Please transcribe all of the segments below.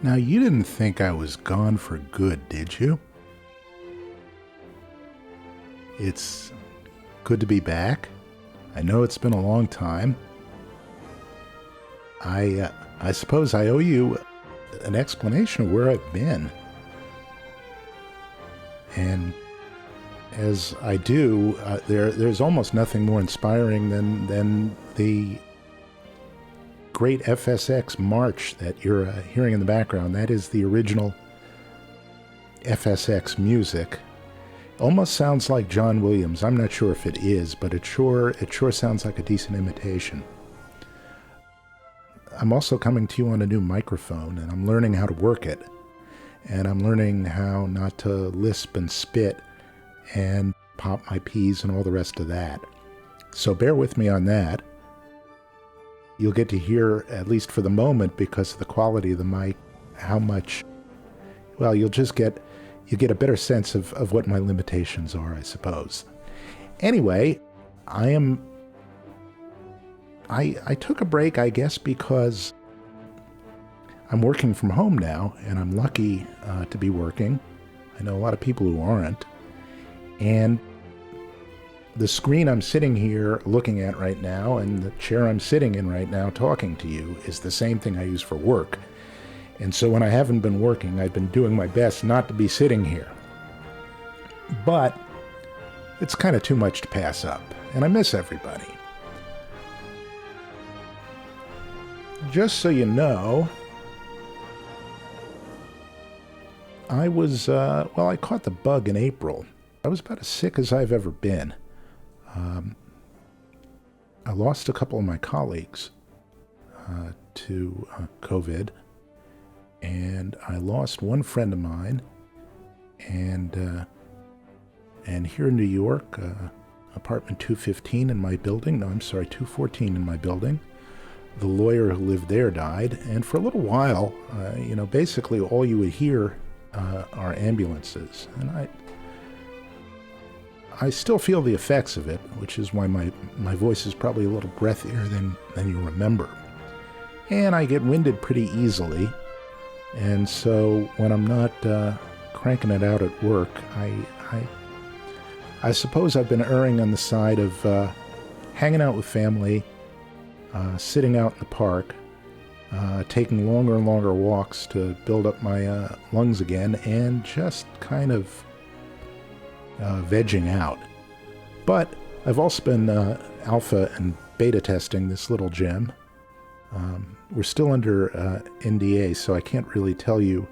Now, you didn't think I was gone for good, did you? It's good to be back. I know it's been a long time. I suppose I owe you an explanation of where I've been. And as I do, there's almost nothing more inspiring than the great FSX march that you're hearing in the background. That is the original FSX music. Almost sounds like John Williams. I'm not sure if it is, but it sure sounds like a decent imitation. I'm also coming to you on a new microphone, and I'm learning how to work it. And I'm learning how not to lisp and spit and pop my P's and all the rest of that. So bear with me on that. You'll get to hear, at least for the moment, because of the quality of the mic, how much, well, you get a better sense of what my limitations are, I suppose. Anyway, I took a break, I guess, because I'm working from home now, and I'm lucky to be working. I know a lot of people who aren't. And the screen I'm sitting here looking at right now and the chair I'm sitting in right now talking to you is the same thing I use for work. And so when I haven't been working, I've been doing my best not to be sitting here. But it's kind of too much to pass up, and I miss everybody. Just so you know, I caught the bug in April. I was about as sick as I've ever been. I lost a couple of my colleagues to COVID, and I lost one friend of mine, and here in New York, apartment 215 in my building, 214 in my building, the lawyer who lived there died, and for a little while, basically all you would hear are ambulances, and I still feel the effects of it, which is why my voice is probably a little breathier than you remember. And I get winded pretty easily, and so when I'm not cranking it out at work, I suppose I've been erring on the side of hanging out with family, sitting out in the park, taking longer and longer walks to build up my lungs again, and just kind of vegging out. But I've also been alpha and beta testing this little gem. We're still under NDA, so I can't really tell you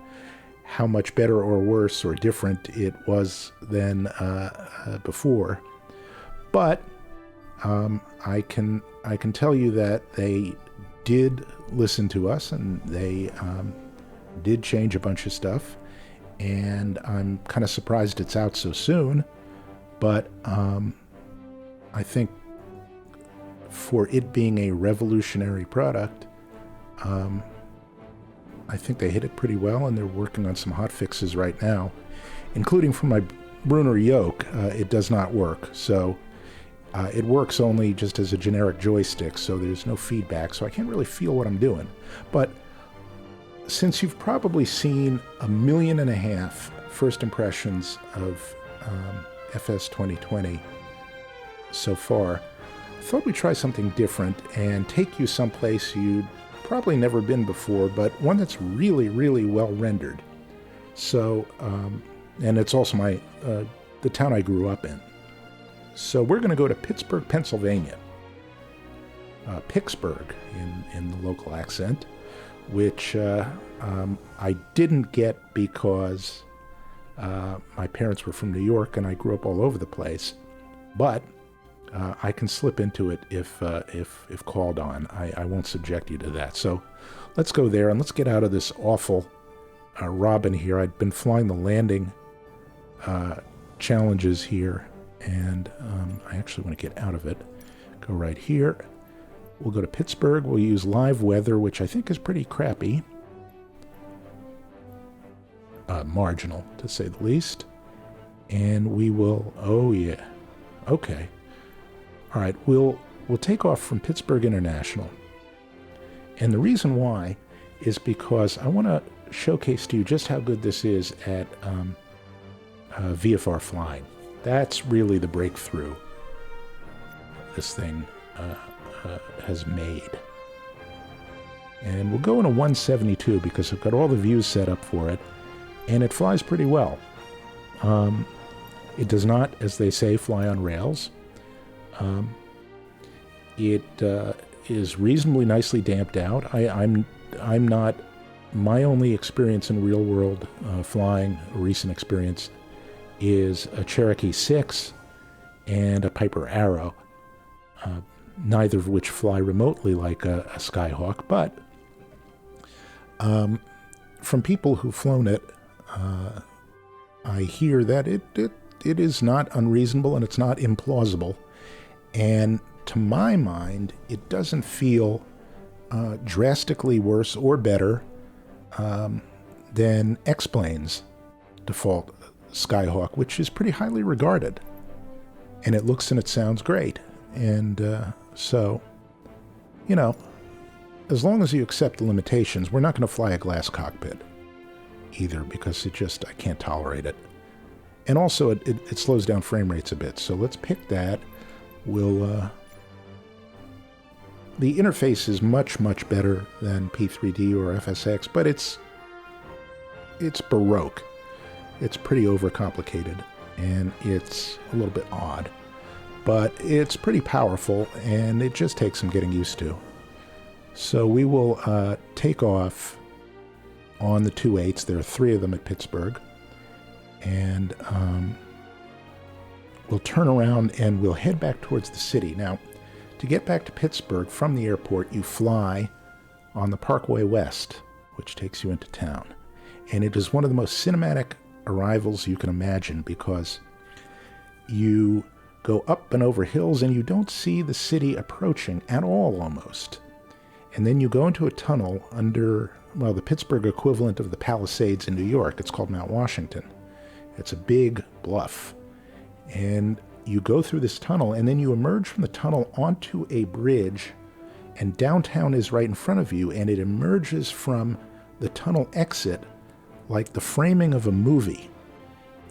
how much better or worse or different it was than before. But I can tell you that they did listen to us, and they did change a bunch of stuff. And I'm kind of surprised it's out so soon, but I think for it being a revolutionary product, I think they hit it pretty well, and they're working on some hot fixes right now, including for my Brunner yoke. It does not work, so it works only just as a generic joystick, so there's no feedback, so I can't really feel what I'm doing. But since you've probably seen 1.5 million first impressions of FS2020 so far, I thought we'd try something different and take you someplace you'd probably never been before, but one that's really, really well rendered. So, and it's also the town I grew up in. So we're going to go to Pittsburgh, Pennsylvania. Pittsburgh in the local accent, which I didn't get because my parents were from New York and I grew up all over the place. But I can slip into it if called on. I won't subject you to that. So let's go there and let's get out of this awful Robin here. I'd been flying the landing challenges here, and I actually want to get out of it. Go right here. We'll go to Pittsburgh. We'll use live weather, which I think is pretty crappy. Marginal, to say the least. And we will, oh yeah, okay. All right, we'll take off from Pittsburgh International. And the reason why is because I want to showcase to you just how good this is at VFR flying. That's really the breakthrough this thing has made. And we'll go in a 172 because I've got all the views set up for it, and it flies pretty well. It does not, as they say, fly on rails. It is reasonably nicely damped out. I'm not. My only experience in real world flying, a recent experience, is a Cherokee 6 and a Piper Arrow, neither of which fly remotely like a Skyhawk, but from people who've flown it, I hear that it is not unreasonable and it's not implausible. And to my mind, it doesn't feel drastically worse or better than X-Plane's default Skyhawk, which is pretty highly regarded. And it looks and it sounds great. And so, you know, as long as you accept the limitations, we're not going to fly a glass cockpit either, because I can't tolerate it. And also, it slows down frame rates a bit. So let's pick that. The interface is much, much better than P3D or FSX, but it's Baroque. It's pretty overcomplicated, and it's a little bit odd. But it's pretty powerful, and it just takes some getting used to. So we will take off on the 2.8s. There are 3 of them at Pittsburgh. And we'll turn around and we'll head back towards the city. Now, to get back to Pittsburgh from the airport, you fly on the Parkway West, which takes you into town. And it is one of the most cinematic arrivals you can imagine, because you go up and over hills and you don't see the city approaching at all, almost. And then you go into a tunnel under, well, the Pittsburgh equivalent of the Palisades in New York. It's called Mount Washington. It's a big bluff. And you go through this tunnel, and then you emerge from the tunnel onto a bridge, and downtown is right in front of you, and it emerges from the tunnel exit like the framing of a movie.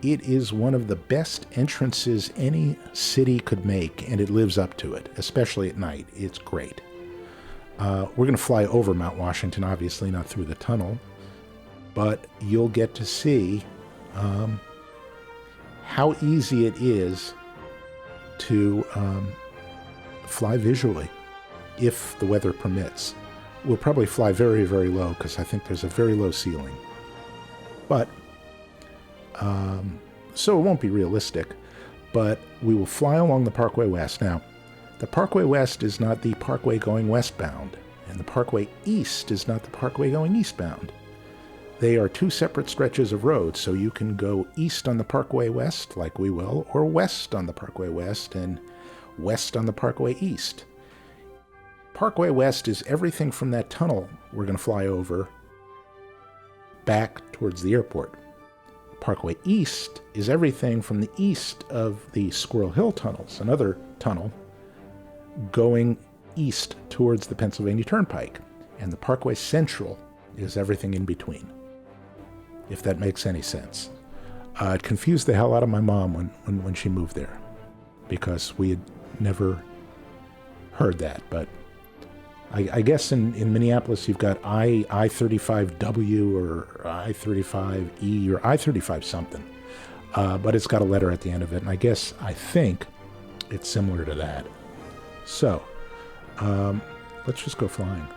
It is one of the best entrances any city could make, and it lives up to it, especially at night. It's great. We're going to fly over Mount Washington, obviously, not through the tunnel, but you'll get to see how easy it is to fly visually, if the weather permits. We'll probably fly very, very low, because I think there's a very low ceiling. But, so it won't be realistic, but we will fly along the Parkway West. Now, the Parkway West is not the Parkway going westbound, and the Parkway East is not the Parkway going eastbound. They are 2 separate stretches of road, so you can go east on the Parkway West, like we will, or west on the Parkway West, and west on the Parkway East. Parkway West is everything from that tunnel we're going to fly over back towards the airport. Parkway East is everything from the east of the Squirrel Hill tunnels, another tunnel, going east towards the Pennsylvania Turnpike. And the Parkway Central is everything in between, if that makes any sense. It confused the hell out of my mom when she moved there, because we had never heard that. But I guess in Minneapolis you've got I-35W or I-35E or I-35 something. But it's got a letter at the end of it, and I think it's similar to that. So, let's just go flying.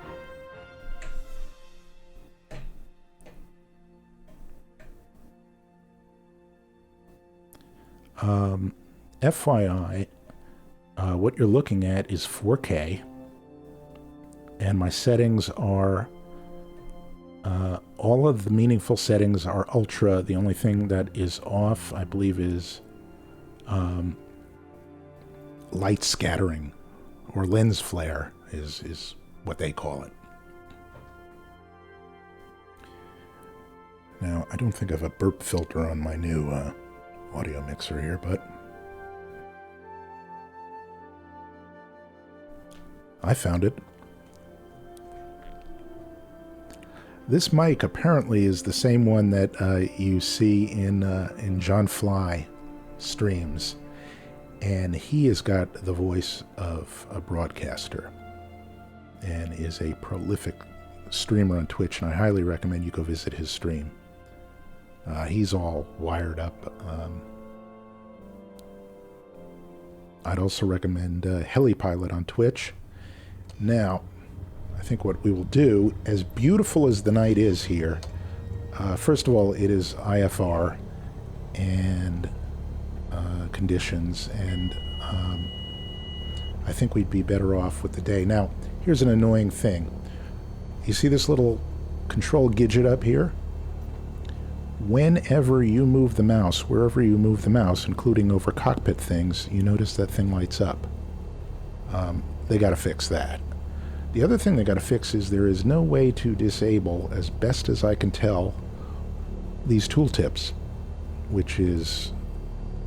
FYI, what you're looking at is 4K, and my settings are, all of the meaningful settings are ultra. The only thing that is off, I believe, is light scattering, or lens flare is what they call it. Now, I don't think I have a burp filter on my new audio mixer here, but I found it. This mic apparently is the same one that you see in John Fly streams, and he has got the voice of a broadcaster and is a prolific streamer on Twitch, and I highly recommend you go visit his stream. He's all wired up. I'd also recommend Helipilot on Twitch. Now, I think what we will do, as beautiful as the night is here, first of all, it is IFR and conditions, and I think we'd be better off with the day. Now, here's an annoying thing. You see this little control gadget up here? Whenever you move the mouse, wherever you move the mouse, including over cockpit things, you notice that thing lights up. They got to fix that. The other thing they got to fix is there is no way to disable, as best as I can tell, these tooltips, which is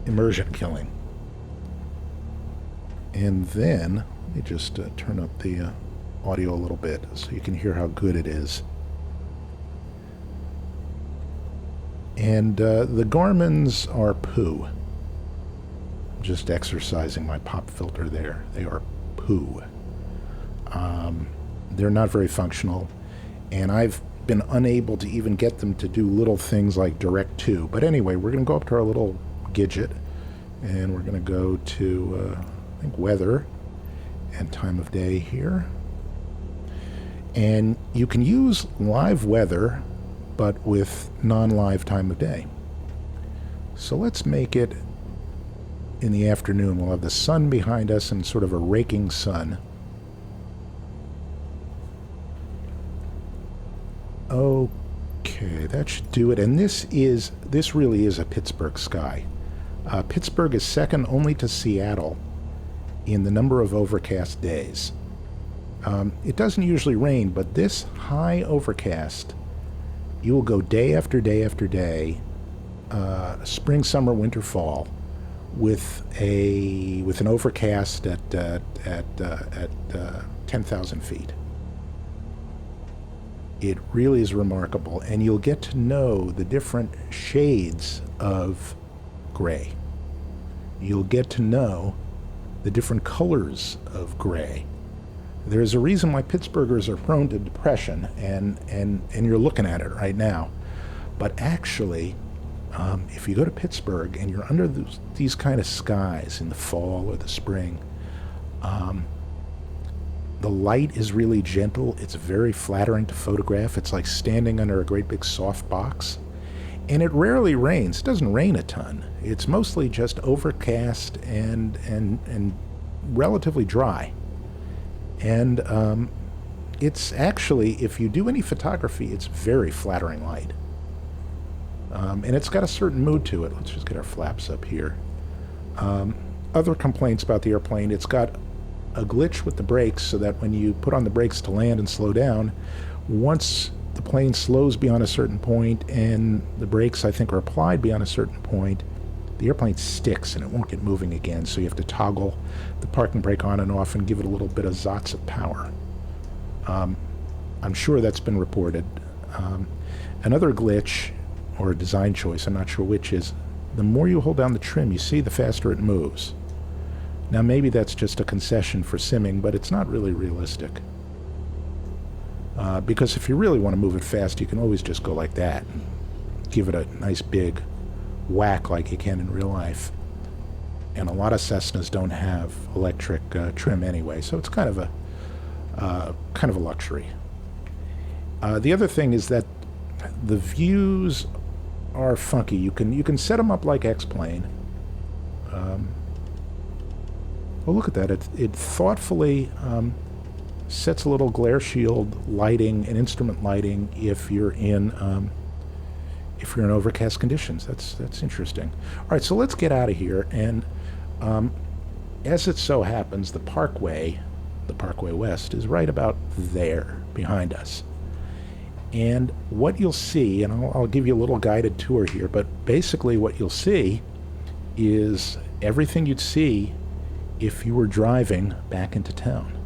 immersion killing. And then, let me just turn up the audio a little bit so you can hear how good it is. And the Garmins are poo. I'm just exercising my pop filter there. They are poo. They're not very functional, and I've been unable to even get them to do little things like direct to. But anyway, we're going to go up to our little gadget, and we're going to go to, I think, weather and time of day here. And you can use live weather, but with non-live time of day. So let's make it in the afternoon. We'll have the sun behind us and sort of a raking sun. Okay, that should do it. And this really is a Pittsburgh sky. Pittsburgh is second only to Seattle in the number of overcast days. It doesn't usually rain, but this high overcast, you will go day after day after day, spring, summer, winter, fall, with an overcast at 10,000 feet. It really is remarkable, and you'll get to know the different shades of gray. You'll get to know the different colors of gray. There's a reason why Pittsburghers are prone to depression, and you're looking at it right now. But actually, if you go to Pittsburgh and you're under these kind of skies in the fall or the spring, the light is really gentle. It's very flattering to photograph. It's like standing under a great big soft box. And it rarely rains. It doesn't rain a ton. It's mostly just overcast and relatively dry. And it's actually, if you do any photography, it's very flattering light. And it's got a certain mood to it. Let's just get our flaps up here. Other complaints about the airplane, it's got a glitch with the brakes, so that when you put on the brakes to land and slow down, once the plane slows beyond a certain point and the brakes, I think, are applied beyond a certain point, the airplane sticks and it won't get moving again, so you have to toggle the parking brake on and off and give it a little bit of zots of power. I'm sure that's been reported. Another glitch, or a design choice, I'm not sure which, is the more you hold down the trim, you see, the faster it moves. Now maybe that's just a concession for simming, but it's not really realistic. Because if you really want to move it fast, you can always just go like that and give it a nice big whack like you can in real life. And a lot of Cessnas don't have electric trim anyway, so it's kind of a luxury. The other thing is that the views are funky. You can set them up like X-Plane. Well, look at that. It thoughtfully sets a little glare shield lighting and instrument lighting if you're in overcast conditions. That's interesting. All right, so let's get out of here. And as it so happens, the Parkway West, is right about there behind us. And what you'll see, and I'll give you a little guided tour here, but basically what you'll see is everything you'd see if you were driving back into town.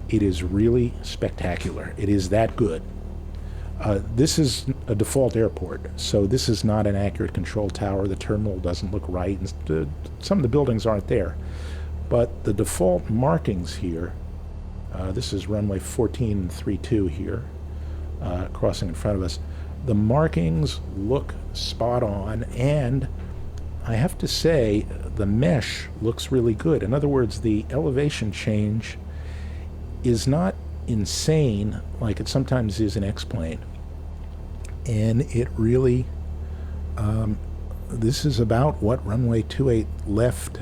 It is really spectacular. It is that good. This is a default airport, so this is not an accurate control tower. The terminal doesn't look right, and some of the buildings aren't there. But the default markings here, this is runway 1432 here, crossing in front of us. The markings look spot on, and I have to say the mesh looks really good. In other words, the elevation change is not insane like it sometimes is in X-plane, and it really this is about what runway 28 left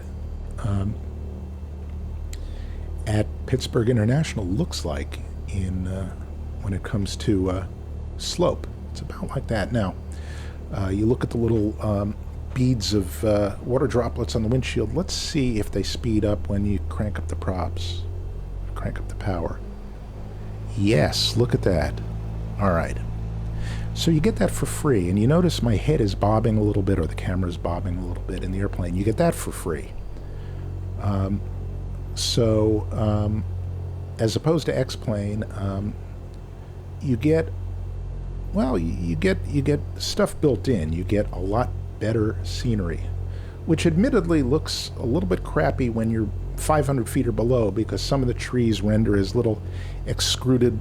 at Pittsburgh International looks like in when it comes to slope. It's about like that. Now you look at the little beads of water droplets on the windshield. Let's see if they speed up when you crank up the props, crank up the power. Yes, look at that. All right. So you get that for free, and you notice my head is bobbing a little bit, or the camera's bobbing a little bit in the airplane. You get that for free. As opposed to X-plane, you get, well, you get stuff built in. You get a lot better scenery, which admittedly looks a little bit crappy when you're 500 feet or below, because some of the trees render as little extruded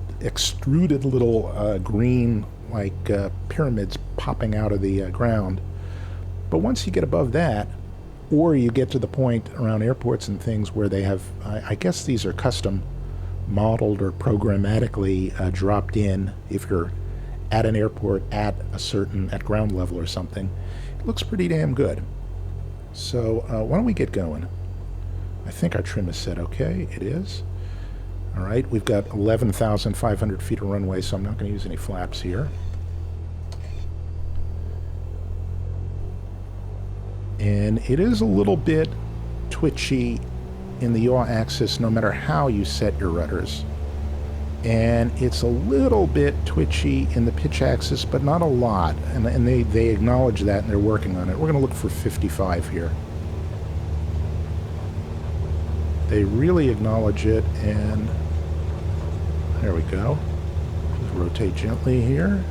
little green, like pyramids popping out of the ground. But once you get above that, or you get to the point around airports and things where they have, I guess these are custom modeled or programmatically dropped in, if you're at an airport at ground level or something, it looks pretty damn good. So why don't we get going? I think our trim is set okay. It is. All right, we've got 11,500 feet of runway, so I'm not going to use any flaps here. And it is a little bit twitchy in the yaw axis no matter how you set your rudders. And it's a little bit twitchy in the pitch axis, but not a lot. And they acknowledge that, and they're working on it. We're going to look for 55 here. They really acknowledge it, and there we go. Just rotate gently here.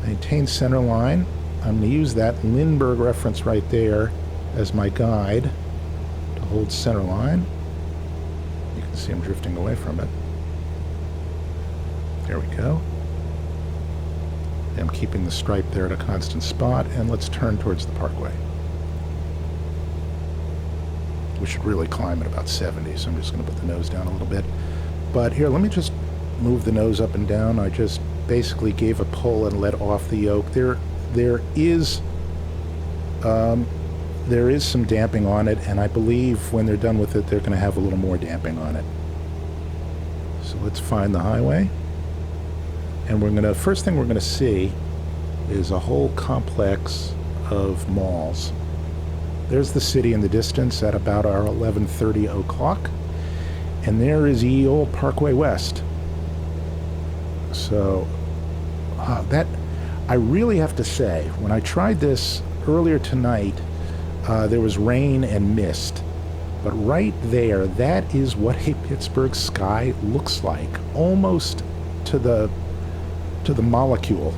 Maintain center line. I'm going to use that Lindbergh reference right there as my guide to hold center line. You can see I'm drifting away from it. There we go. I'm keeping the stripe there at a constant spot, and let's turn towards the parkway. We should really climb at about 70, so I'm just going to put the nose down a little bit. But here, let me just move the nose up and down. I just basically gave a pull and let off the yoke. There is some damping on it, and I believe when they're done with it, they're going to have a little more damping on it. So let's find the highway. And first thing we're going to see is a whole complex of malls. There's the city in the distance at about our 11:30 o'clock, and there is ye old Parkway West. So that, I really have to say, when I tried this earlier tonight, there was rain and mist, but right there, that is what a Pittsburgh sky looks like, almost to the molecule.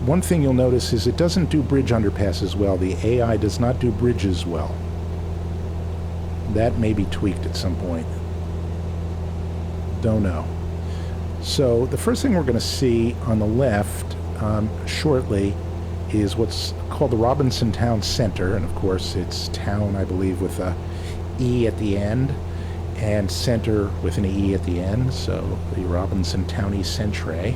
One thing you'll notice is it doesn't do bridge underpasses well. The AI does not do bridges well. That may be tweaked at some point. Don't know. So the first thing we're going to see on the left shortly is what's called the Robinson Town Center, and of course it's town, I believe, with a E at the end, and center with an E at the end, so the Robinson Towny Centre.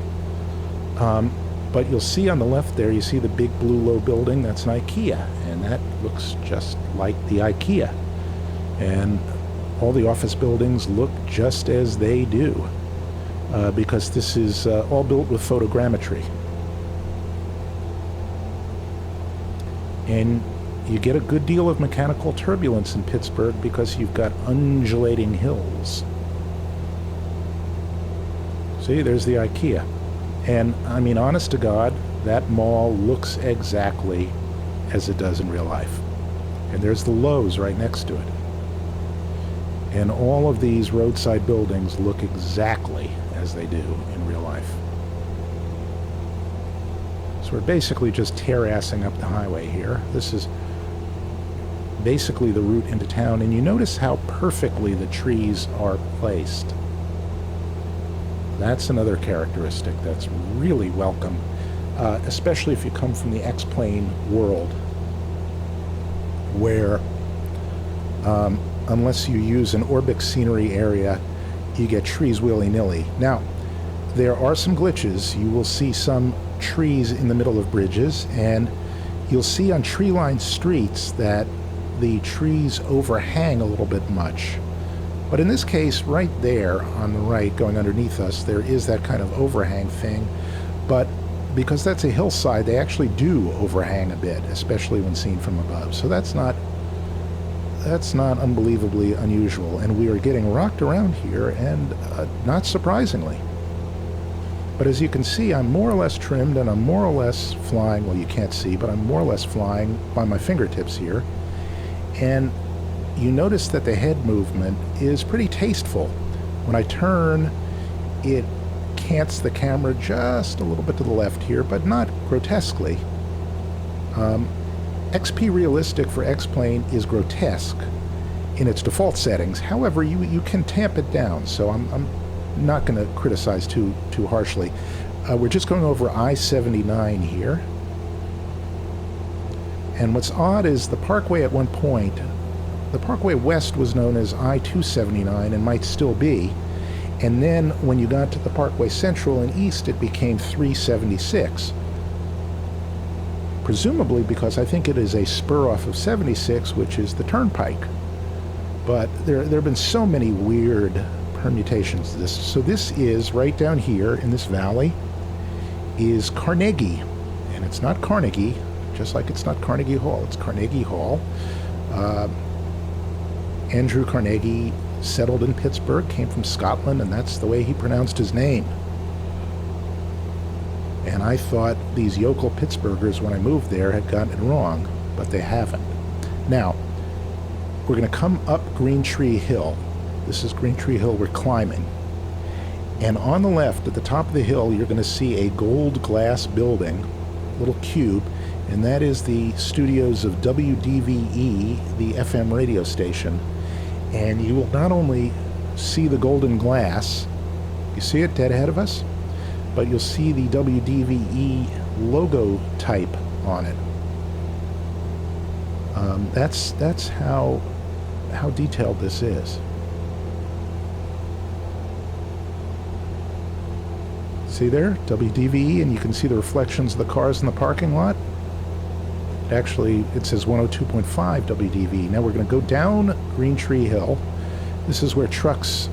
But you'll see on the left there, you see the big blue low building, that's an IKEA, and that looks just like the IKEA. And all the office buildings look just as they do, because this is all built with photogrammetry. And you get a good deal of mechanical turbulence in Pittsburgh because you've got undulating hills. See, there's the IKEA. And I mean, honest to God, that mall looks exactly as it does in real life. And there's the Lowe's right next to it. And all of these roadside buildings look exactly as they do in real life. So we're basically just terracing up the highway here. This is basically the route into town, and you notice how perfectly the trees are placed. That's another characteristic that's really welcome, especially if you come from the X-plane world, where unless you use an Orbix scenery area, you get trees willy-nilly. Now, there are some glitches. You will see some trees in the middle of bridges, and you'll see on tree-lined streets that the trees overhang a little bit much. But in this case, right there on the right, going underneath us, there is that kind of overhang thing. But because that's a hillside, they actually do overhang a bit, especially when seen from above. So that's not unbelievably unusual. And we are getting rocked around here, and not surprisingly. But as you can see, I'm more or less trimmed, and I'm more or less flying, well, you can't see, but I'm more or less flying by my fingertips here. And you notice that the head movement is pretty tasteful. When I turn, it cants the camera just a little bit to the left here, but not grotesquely. XP Realistic for X-Plane is grotesque in its default settings. However, you can tamp it down, so I'm not going to criticize too harshly. We're just going over I-79 here. And what's odd is the Parkway at one point, the Parkway West was known as I-279 and might still be. And then when you got to the Parkway Central and East, it became 376. Presumably because I think it is a spur off of 76, which is the Turnpike. But there have been so many weird permutations of this. So this is right down here in this valley is Carnegie. And it's not Carnegie, just like it's not Carnegie Hall. It's Carnegie Hall. Andrew Carnegie settled in Pittsburgh, came from Scotland, and that's the way he pronounced his name. And I thought these yokel Pittsburghers, when I moved there, had gotten it wrong, but they haven't. Now, we're going to come up Green Tree Hill. This is Green Tree Hill we're climbing. And on the left, at the top of the hill, you're going to see a gold glass building, a little cube, and that is the studios of WDVE, the FM radio station. And you will not only see the golden glass, you see it dead ahead of us, but you'll see the WDVE logo type on it. That's how detailed this is. See there, WDVE, and you can see the reflections of the cars in the parking lot. Actually, it says 102.5 WDVE. Now we're going to go down Green Tree Hill. This is where trucks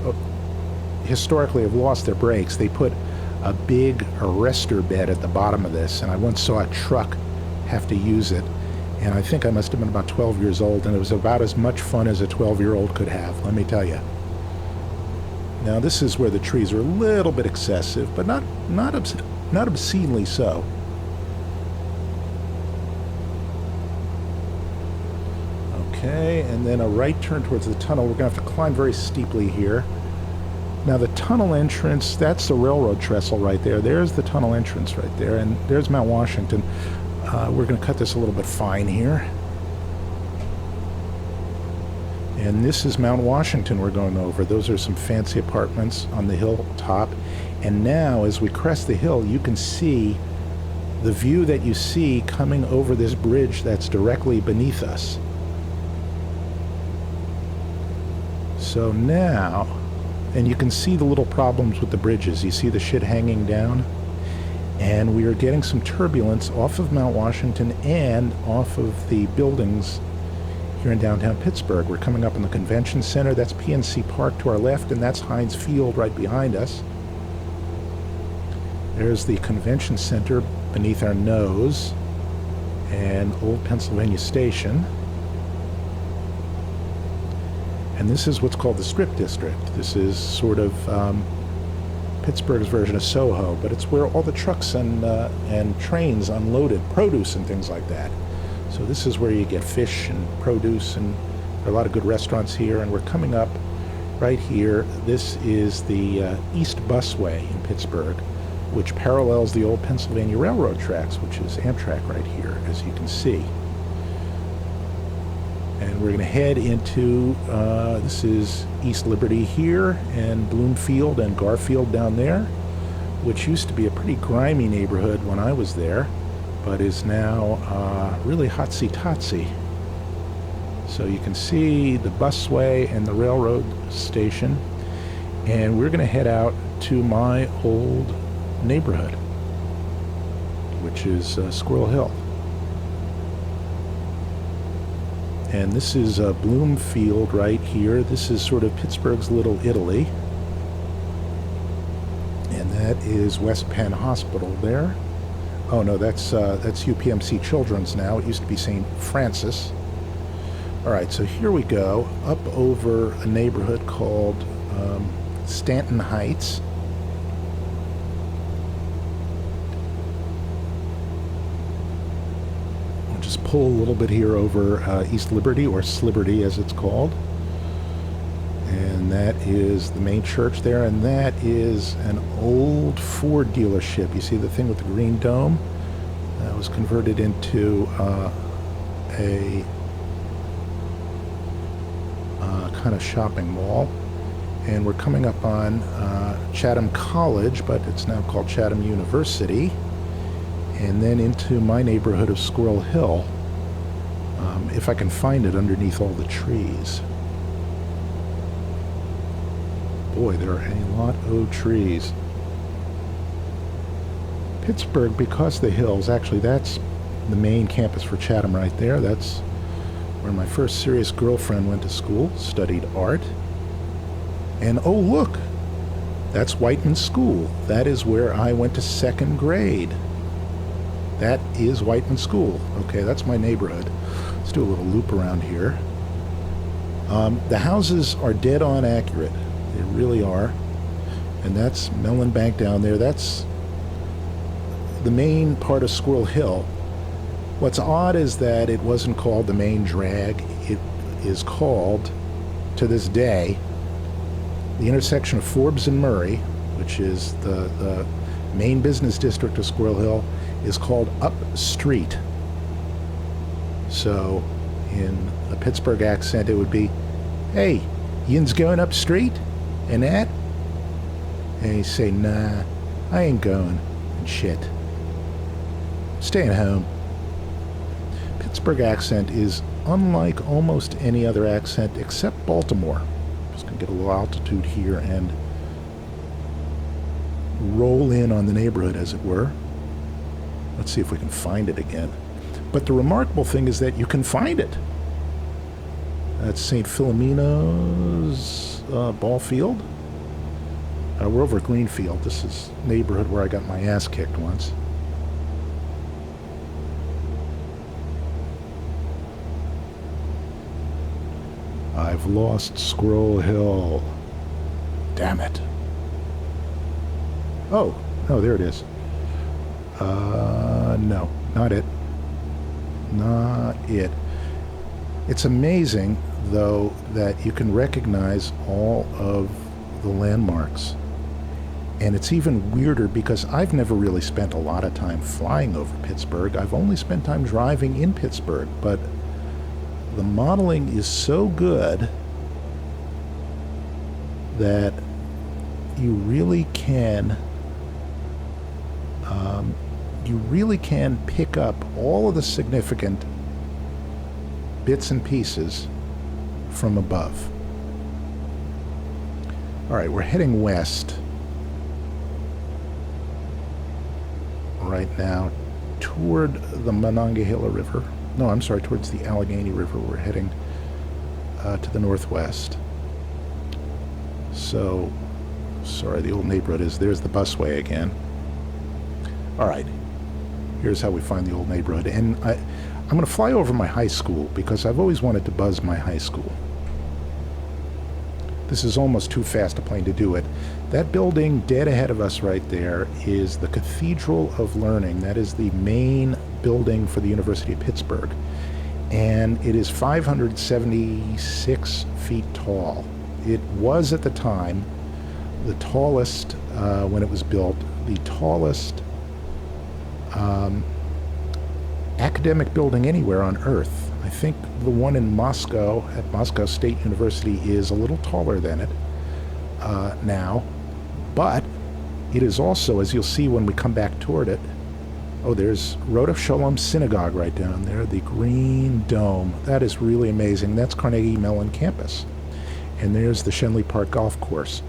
historically have lost their brakes. They put a big arrestor bed at the bottom of this, and I once saw a truck have to use it. And I think I must have been about 12 years old, and it was about as much fun as a 12-year-old could have, let me tell you. Now this is where the trees are a little bit excessive, but not obscenely so. Okay, and then a right turn towards the tunnel. We're going to have to climb very steeply here. Now the tunnel entrance, that's the railroad trestle right there. There's the tunnel entrance right there, and there's Mount Washington. We're going to cut this a little bit fine here. And this is Mount Washington we're going over. Those are some fancy apartments on the hilltop. And now, as we crest the hill, you can see the view that you see coming over this bridge that's directly beneath us. So now, and you can see the little problems with the bridges. You see the shit hanging down? And we are getting some turbulence off of Mount Washington and off of the buildings here in downtown Pittsburgh. We're coming up in the convention center. That's PNC Park to our left, and that's Heinz Field right behind us. There's the convention center beneath our nose, and Old Pennsylvania Station. And this is what's called the Strip District. This is sort of Pittsburgh's version of Soho, but it's where all the trucks and trains unloaded produce and things like that. So this is where you get fish and produce, and there are a lot of good restaurants here, and we're coming up right here, this is the East Busway in Pittsburgh, which parallels the old Pennsylvania Railroad tracks, which is Amtrak right here, as you can see. And we're going to head into, this is East Liberty here, and Bloomfield and Garfield down there, which used to be a pretty grimy neighborhood when I was there, but is now really hotsy-totsy. So you can see the busway and the railroad station, and we're going to head out to my old neighborhood, which is Squirrel Hill. And this is Bloomfield right here. This is sort of Pittsburgh's Little Italy. And that is West Penn Hospital there. Oh no, that's UPMC Children's now. It used to be St. Francis. All right, so here we go, up over a neighborhood called Stanton Heights. Just pull a little bit here over East Liberty, or Sliberty as it's called. And that is the main church there, and that is an old Ford dealership. You see the thing with the green dome? That was converted into a kind of shopping mall. And we're coming up on Chatham College, but it's now called Chatham University. And then into my neighborhood of Squirrel Hill, if I can find it underneath all the trees. Boy, there are a lot of trees. Pittsburgh, because the hills, actually that's the main campus for Chatham right there. That's where my first serious girlfriend went to school, studied art. And oh look, that's Whiteman School. That is where I went to second grade. That is Whiteman School. Okay, that's my neighborhood. Let's do a little loop around here. The houses are dead on accurate. They really are. And that's Mellon Bank down there. That's the main part of Squirrel Hill. What's odd is that it wasn't called the main drag. It is called, to this day, the intersection of Forbes and Murray, which is the main business district of Squirrel Hill, is called Up Street. So in a Pittsburgh accent it would be, hey, yin's going up street? And that? And you say, nah, I ain't going. And shit. Staying home. Pittsburgh accent is unlike almost any other accent except Baltimore. Just gonna get a little altitude here and roll in on the neighborhood, as it were. Let's see if we can find it again. But the remarkable thing is that you can find it. That's St. Philomena's ball field. We're over at Greenfield. This is a neighborhood where I got my ass kicked once. I've lost Squirrel Hill. Damn it. Oh, no, there it is. No, not it. Not it. It's amazing, though, that you can recognize all of the landmarks. And it's even weirder because I've never really spent a lot of time flying over Pittsburgh. I've only spent time driving in Pittsburgh, but the modeling is so good that you really can pick up all of the significant bits and pieces from above. All right, we're heading west right now toward the Monongahela River. No, I'm sorry, towards the Allegheny River. We're heading to the northwest. So, sorry, the old neighborhood is, there's the busway again. All right, here's how we find the old neighborhood. And I'm going to fly over my high school because I've always wanted to buzz my high school. This is almost too fast a plane to do it. That building dead ahead of us right there is the Cathedral of Learning. That is the main building for the University of Pittsburgh. And it is 576 feet tall. It was at the time the tallest, when it was built, the tallest academic building anywhere on Earth. I think the one in Moscow, at Moscow State University, is a little taller than it now, but it is also, as you'll see when we come back toward it, oh, there's Rodef Shalom Synagogue right down there, the green dome. That is really amazing. That's Carnegie Mellon campus. And there's the Shenley Park Golf Course.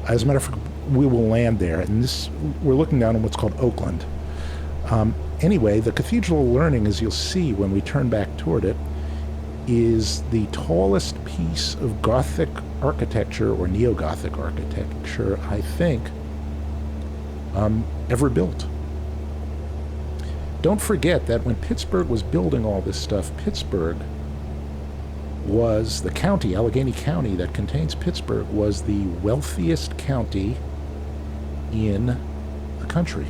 As a matter of fact, we will land there, and we're looking down on what's called Oakland. Anyway, the Cathedral of Learning, as you'll see when we turn back toward it, is the tallest piece of Gothic architecture, or Neo-Gothic architecture, I think, ever built. Don't forget that when Pittsburgh was building all this stuff, Pittsburgh was the county, Allegheny County, that contains Pittsburgh, was the wealthiest county in the country.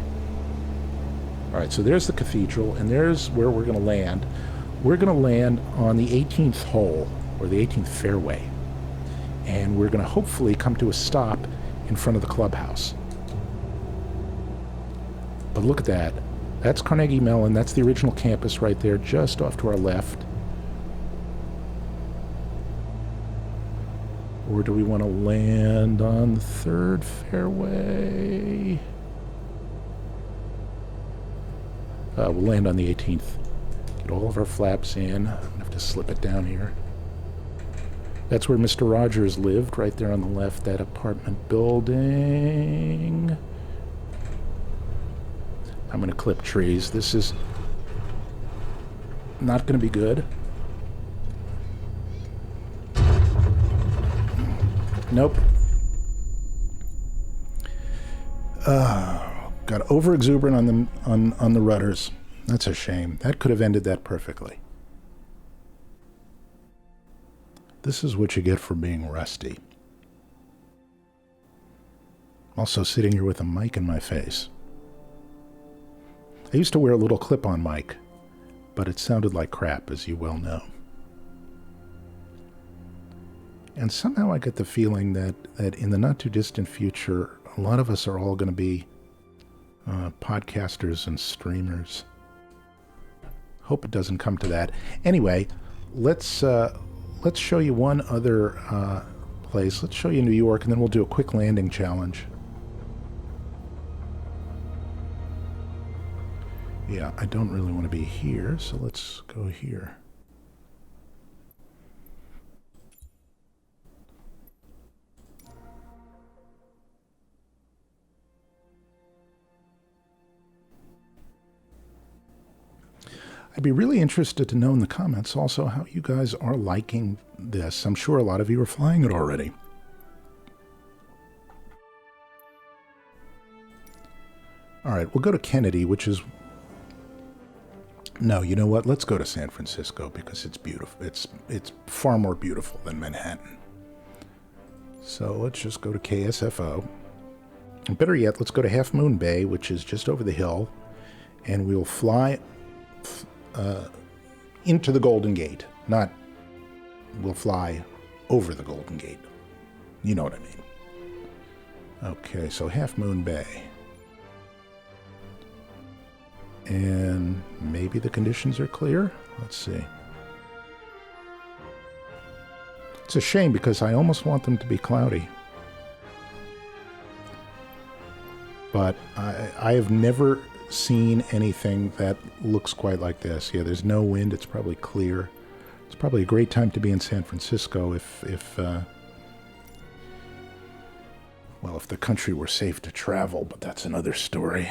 All right, so there's the cathedral, and there's where we're going to land. We're going to land on the 18th hole, or the 18th fairway, and we're going to hopefully come to a stop in front of the clubhouse. But look at that. That's Carnegie Mellon. That's the original campus right there, just off to our left. Or do we want to land on the third fairway? We'll land on the 18th. Get all of our flaps in. I'm going to have to slip it down here. That's where Mr. Rogers lived, right there on the left, that apartment building. I'm going to clip trees. This is not going to be good. Nope. Got over exuberant on the rudders. That's a shame. That could have ended that perfectly. This is what you get for being rusty. I'm also sitting here with a mic in my face. I used to wear a little clip-on mic, but it sounded like crap, as you well know. And somehow I get the feeling that in the not-too-distant future, a lot of us are all going to be podcasters and streamers. Hope it doesn't come to that. Anyway, let's show you one other place. Let's show you New York, and then we'll do a quick landing challenge. Yeah, I don't really want to be here, so let's go here. I'd be really interested to know in the comments also how you guys are liking this. I'm sure a lot of you are flying it already. All right, we'll go to Kennedy, which is... No, you know what? Let's go to San Francisco because it's beautiful. It's far more beautiful than Manhattan. So let's just go to KSFO. And better yet, let's go to Half Moon Bay, which is just over the hill, and we'll fly into the Golden Gate. Not, we'll fly over the Golden Gate. You know what I mean. Okay, so Half Moon Bay. And maybe the conditions are clear. Let's see. It's a shame because I almost want them to be cloudy. But I have never seen anything that looks quite like this. Yeah, there's no wind. It's probably clear. It's probably a great time to be in San Francisco if the country were safe to travel, but that's another story.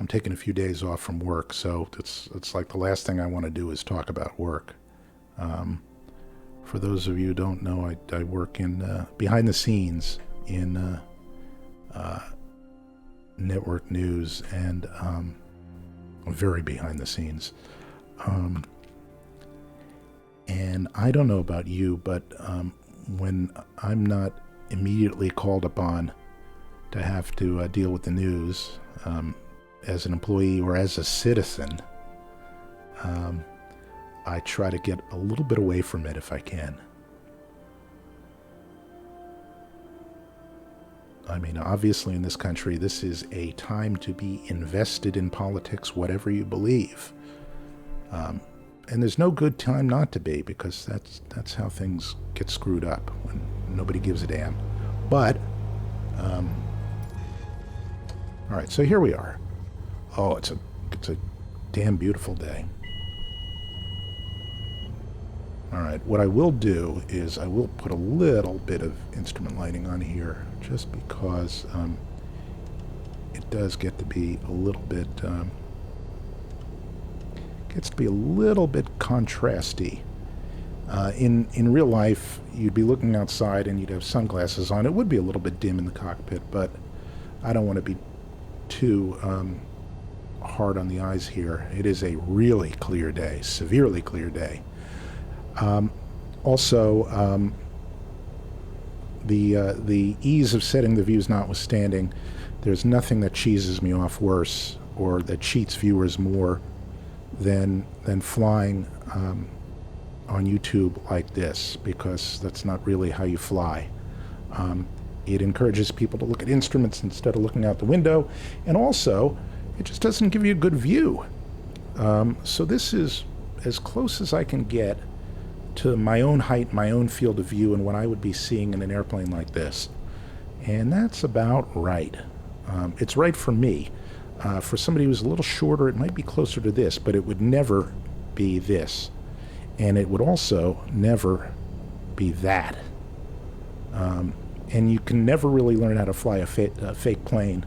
I'm taking a few days off from work, so it's like the last thing I want to do is talk about work. For those of you who don't know, I work in behind the scenes in network news, and very behind the scenes. And I don't know about you, but when I'm not immediately called upon to have to deal with the news, as an employee or as a citizen, I try to get a little bit away from it if I can. I mean, obviously in this country, this is a time to be invested in politics, whatever you believe. And there's no good time not to be, because that's how things get screwed up, when nobody gives a damn. But, all right, so here we are. Oh, it's a damn beautiful day. All right, what I will do is I will put a little bit of instrument lighting on here, just because it does get to be a little bit contrasty. In real life, you'd be looking outside and you'd have sunglasses on. It would be a little bit dim in the cockpit, but I don't want to be too hard on the eyes here. It is a really clear day, severely clear day. Also, the ease of setting the views notwithstanding, there's nothing that cheeses me off worse, or that cheats viewers more, than flying on YouTube like this, because that's not really how you fly. It encourages people to look at instruments instead of looking out the window, and also it just doesn't give you a good view. So this is as close as I can get to my own height, my own field of view, and what I would be seeing in an airplane like this. And that's about right. It's right for me. For somebody who's a little shorter, it might be closer to this, but it would never be this. And it would also never be that. And you can never really learn how to fly a fake plane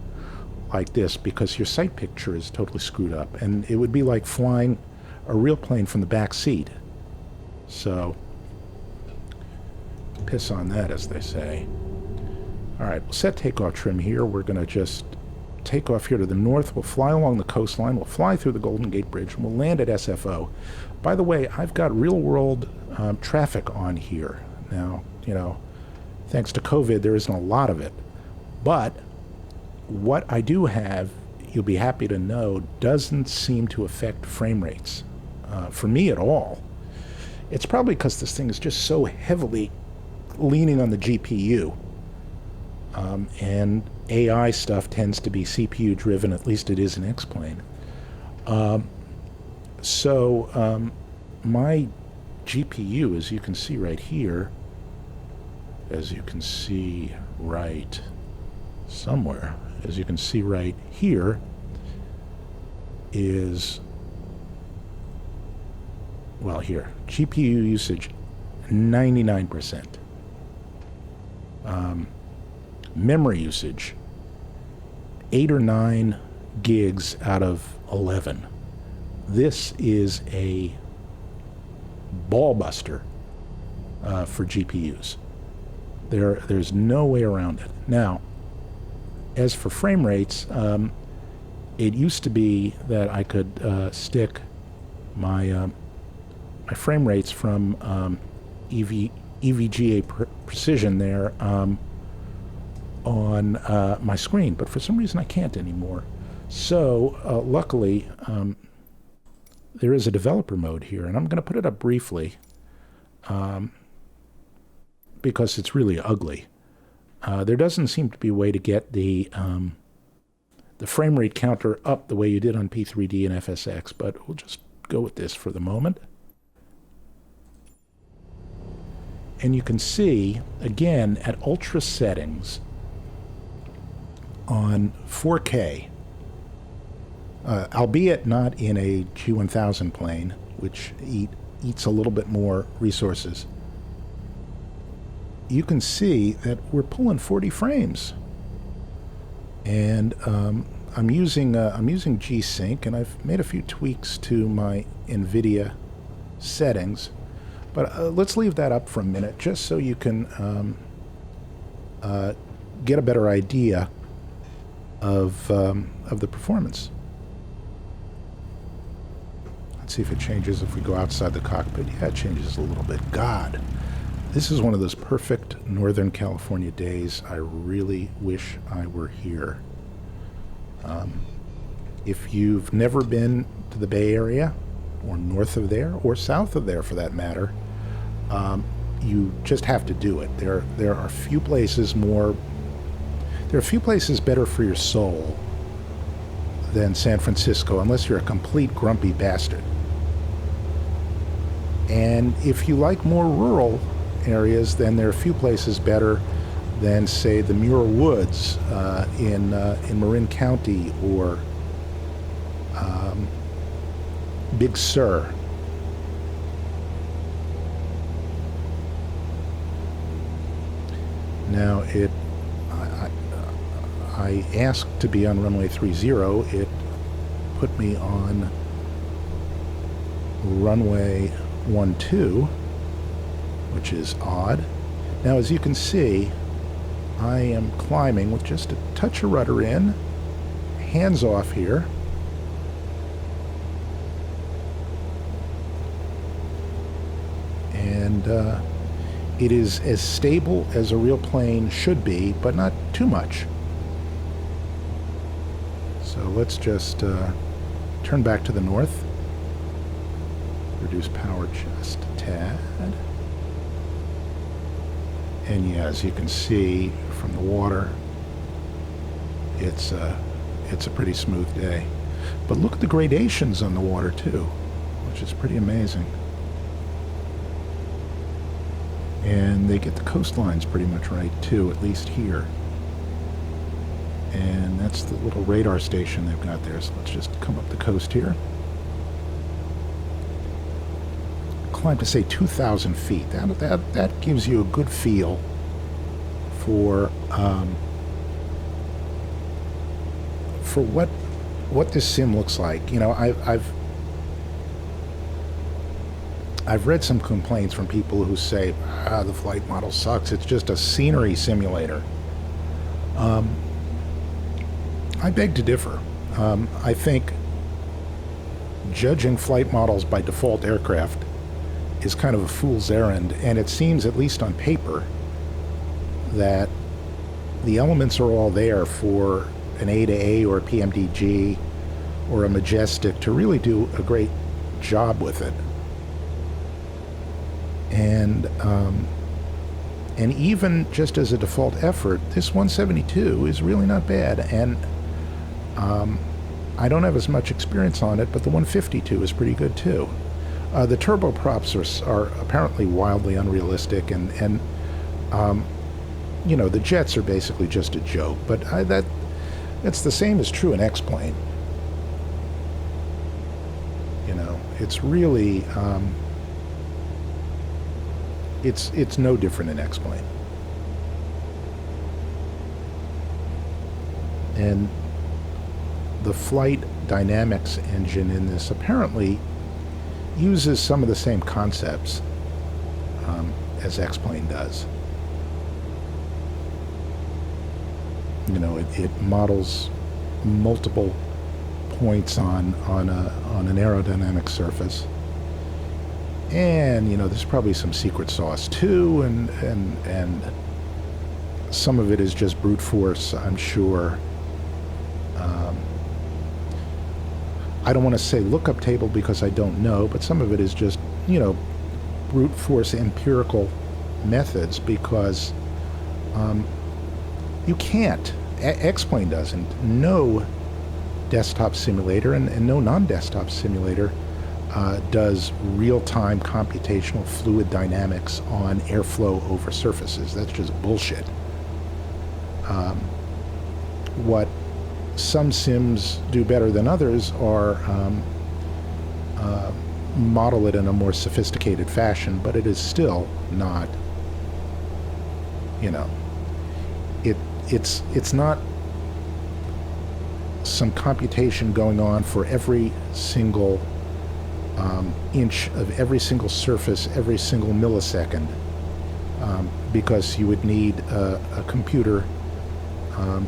like this, because your sight picture is totally screwed up. And it would be like flying a real plane from the back seat. So, piss on that, as they say. All right, we'll set takeoff trim here. We're going to just take off here to the north. We'll fly along the coastline. We'll fly through the Golden Gate Bridge, and we'll land at SFO. By the way, I've got real-world traffic on here. Now, you know, thanks to COVID, there isn't a lot of it. But what I do have, you'll be happy to know, doesn't seem to affect frame rates for me at all. It's probably because this thing is just so heavily leaning on the GPU. And AI stuff tends to be CPU driven, at least it is in X-Plane. So my GPU, as you can see right here, as you can see right somewhere, as you can see right here, is, well, here, GPU usage 99%. Memory usage 8 or 9 gigs out of 11. This is a ball buster for GPUs. There's no way around it. Now, as for frame rates, it used to be that I could stick my my frame rates from EVGA precision there on my screen, but for some reason I can't anymore. So luckily there is a developer mode here, and I'm going to put it up briefly because it's really ugly. There doesn't seem to be a way to get the frame rate counter up the way you did on P3D and FSX, but we'll just go with this for the moment. And you can see, again, at ultra settings on 4K, albeit not in a G1000 plane, which eats a little bit more resources, you can see that we're pulling 40 frames. And I'm using G-Sync, and I've made a few tweaks to my NVIDIA settings. But let's leave that up for a minute, just so you can get a better idea of the performance. Let's see if it changes if we go outside the cockpit. Yeah, it changes a little bit. God, this is one of those perfect Northern California days. I really wish I were here. If you've never been to the Bay Area, or north of there, or south of there for that matter, you just have to do it. There are few places more, There are a few places better for your soul than San Francisco, unless you're a complete grumpy bastard. And if you like more rural areas, then there are a few places better than, say, the Muir Woods in Marin County, or Big Sur. Now, I asked to be on runway 30. It put me on runway 12, which is odd. Now, as you can see, I am climbing with just a touch of rudder in, hands off here. And it is as stable as a real plane should be, but not too much. So let's just turn back to the north. Reduce power just a tad. And yeah, as you can see from the water, it's a pretty smooth day. But look at the gradations on the water too, which is pretty amazing. And they get the coastlines pretty much right too, at least here. And that's the little radar station they've got there. So let's just come up the coast here. Climb to, say, 2,000 feet. That gives you a good feel for what this sim looks like. You know, I've read some complaints from people who say, the flight model sucks. It's just a scenery simulator. I beg to differ. I think judging flight models by default aircraft is kind of a fool's errand, and it seems, at least on paper, that the elements are all there for an A to A or a PMDG or a Majestic to really do a great job with it. And even just as a default effort, this 172 is really not bad. And I don't have as much experience on it, but the 152 is pretty good too. The turboprops are apparently wildly unrealistic, and you know, the jets are basically just a joke. But that's the same is true in X-Plane. You know, it's really it's no different in X-Plane. And the flight dynamics engine in this apparently uses some of the same concepts as X-Plane does. You know, it models multiple points on an aerodynamic surface, and you know, there's probably some secret sauce too, and some of it is just brute force, I'm sure. I don't want to say lookup table because I don't know, but some of it is just, you know, brute force empirical methods, because you can't. X-Plane doesn't. No desktop simulator and no non-desktop simulator does real-time computational fluid dynamics on airflow over surfaces. That's just bullshit. What some sims do better than others are model it in a more sophisticated fashion, but it is still not, you know, it's not some computation going on for every single inch of every single surface, every single millisecond, because you would need a computer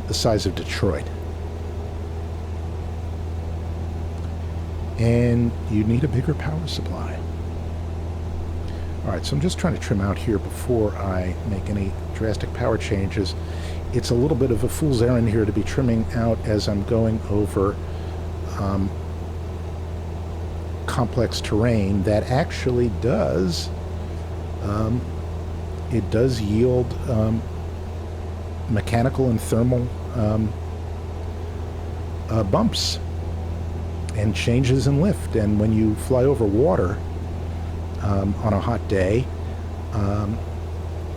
the size of Detroit. And you need a bigger power supply. All right, so I'm just trying to trim out here before I make any drastic power changes. It's a little bit of a fool's errand here to be trimming out as I'm going over complex terrain that actually does it does yield mechanical and thermal bumps and changes in lift. And when you fly over water on a hot day,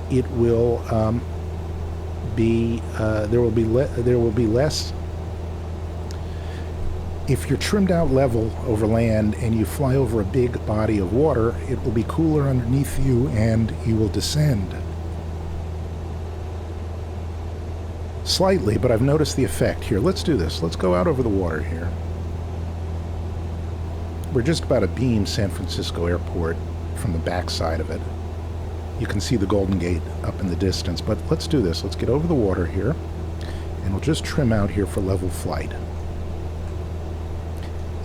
it will there will be less. If you're trimmed out level over land and you fly over a big body of water, it will be cooler underneath you and you will descend slightly, but I've noticed the effect here. Let's do this. Let's go out over the water here. We're just about to beam San Francisco Airport from the back side of it. You can see the Golden Gate up in the distance, but let's do this. Let's get over the water here, and we'll just trim out here for level flight.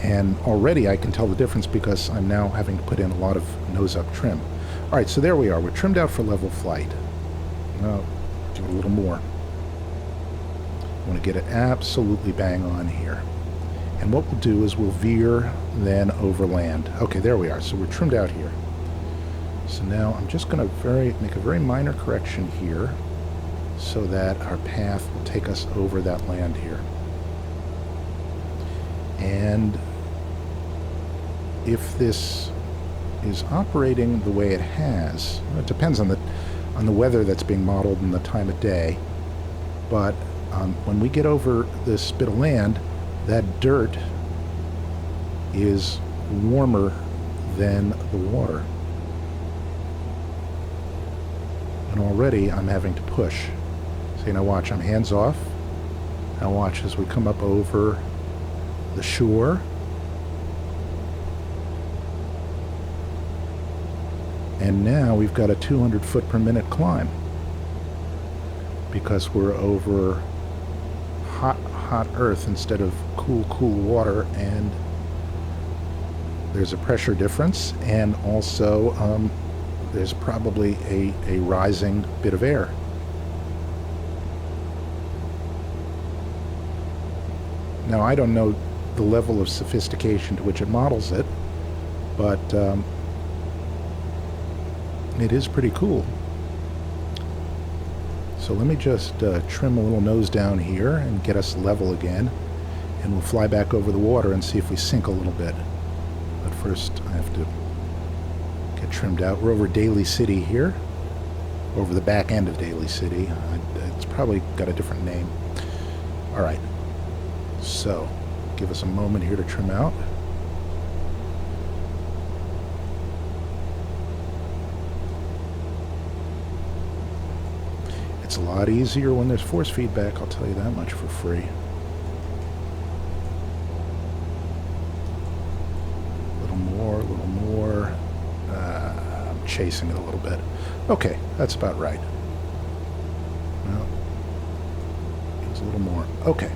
And already I can tell the difference because I'm now having to put in a lot of nose-up trim. All right, so there we are. We're trimmed out for level flight. Now, do it a little more. I want to get it absolutely bang on here. And what we'll do is we'll veer then over land. Okay, there we are. So we're trimmed out here. So now I'm just going to make a very minor correction here so that our path will take us over that land here. And if this is operating the way it has, it depends on the weather that's being modeled and the time of day, but when we get over this bit of land, that dirt is warmer than the water. And already I'm having to push. See, now watch, I'm hands off. Now watch as we come up over the shore. And now we've got a 200 foot per minute climb because we're over hot earth instead of cool water, and there's a pressure difference, and also there's probably a rising bit of air. Now I don't know the level of sophistication to which it models it, but it is pretty cool. So let me just trim a little nose down here and get us level again, and we'll fly back over the water and see if we sink a little bit. But first I have to get trimmed out. We're over Daly City here, over the back end of Daly City. It's probably got a different name. All right, so give us a moment here to trim out. It's a lot easier when there's force feedback, I'll tell you that much for free. A little more. I'm chasing it a little bit. Okay, that's about right. Well, it's a little more. Okay.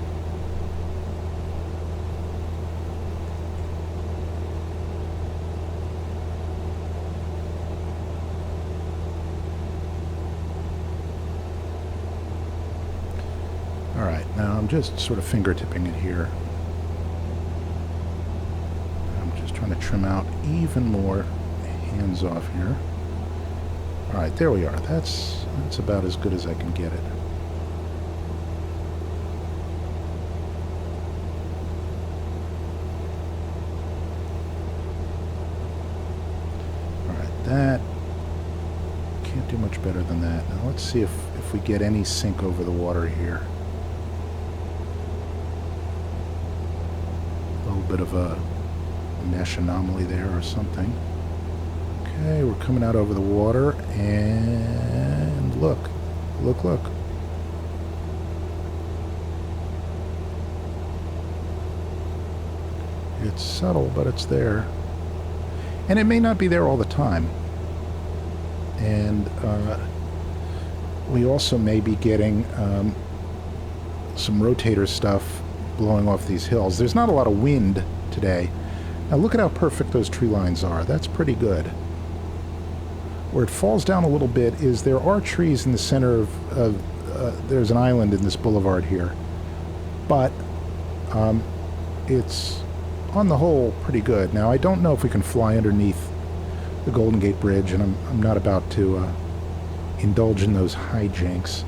Now I'm just sort of fingertipping it here. I'm just trying to trim out even more, hands off here. All right, there we are. That's about as good as I can get it. All right, that can't do much better than that. Now let's see if we get any sink over the water here. Bit of a mesh anomaly there or something. Okay, we're coming out over the water, and look. It's subtle, but it's there. And it may not be there all the time. And we also may be getting some rotator stuff blowing off these hills. There's not a lot of wind today. Now look at how perfect those tree lines are. That's pretty good. Where it falls down a little bit is there are trees in the center of there's an island in this boulevard here, but it's on the whole pretty good. Now I don't know if we can fly underneath the Golden Gate Bridge, and I'm not about to indulge in those hijinks.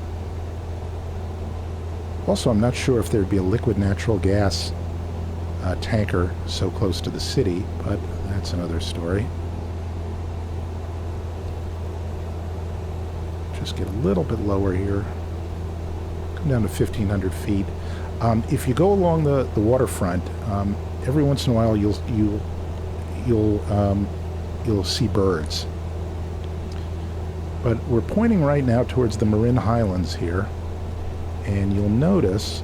Also, I'm not sure if there'd be a liquid natural gas tanker so close to the city, but that's another story. Just get a little bit lower here. Come down to 1,500 feet. If you go along the waterfront, every once in a while you'll see birds. But we're pointing right now towards the Marin Highlands here, and you'll notice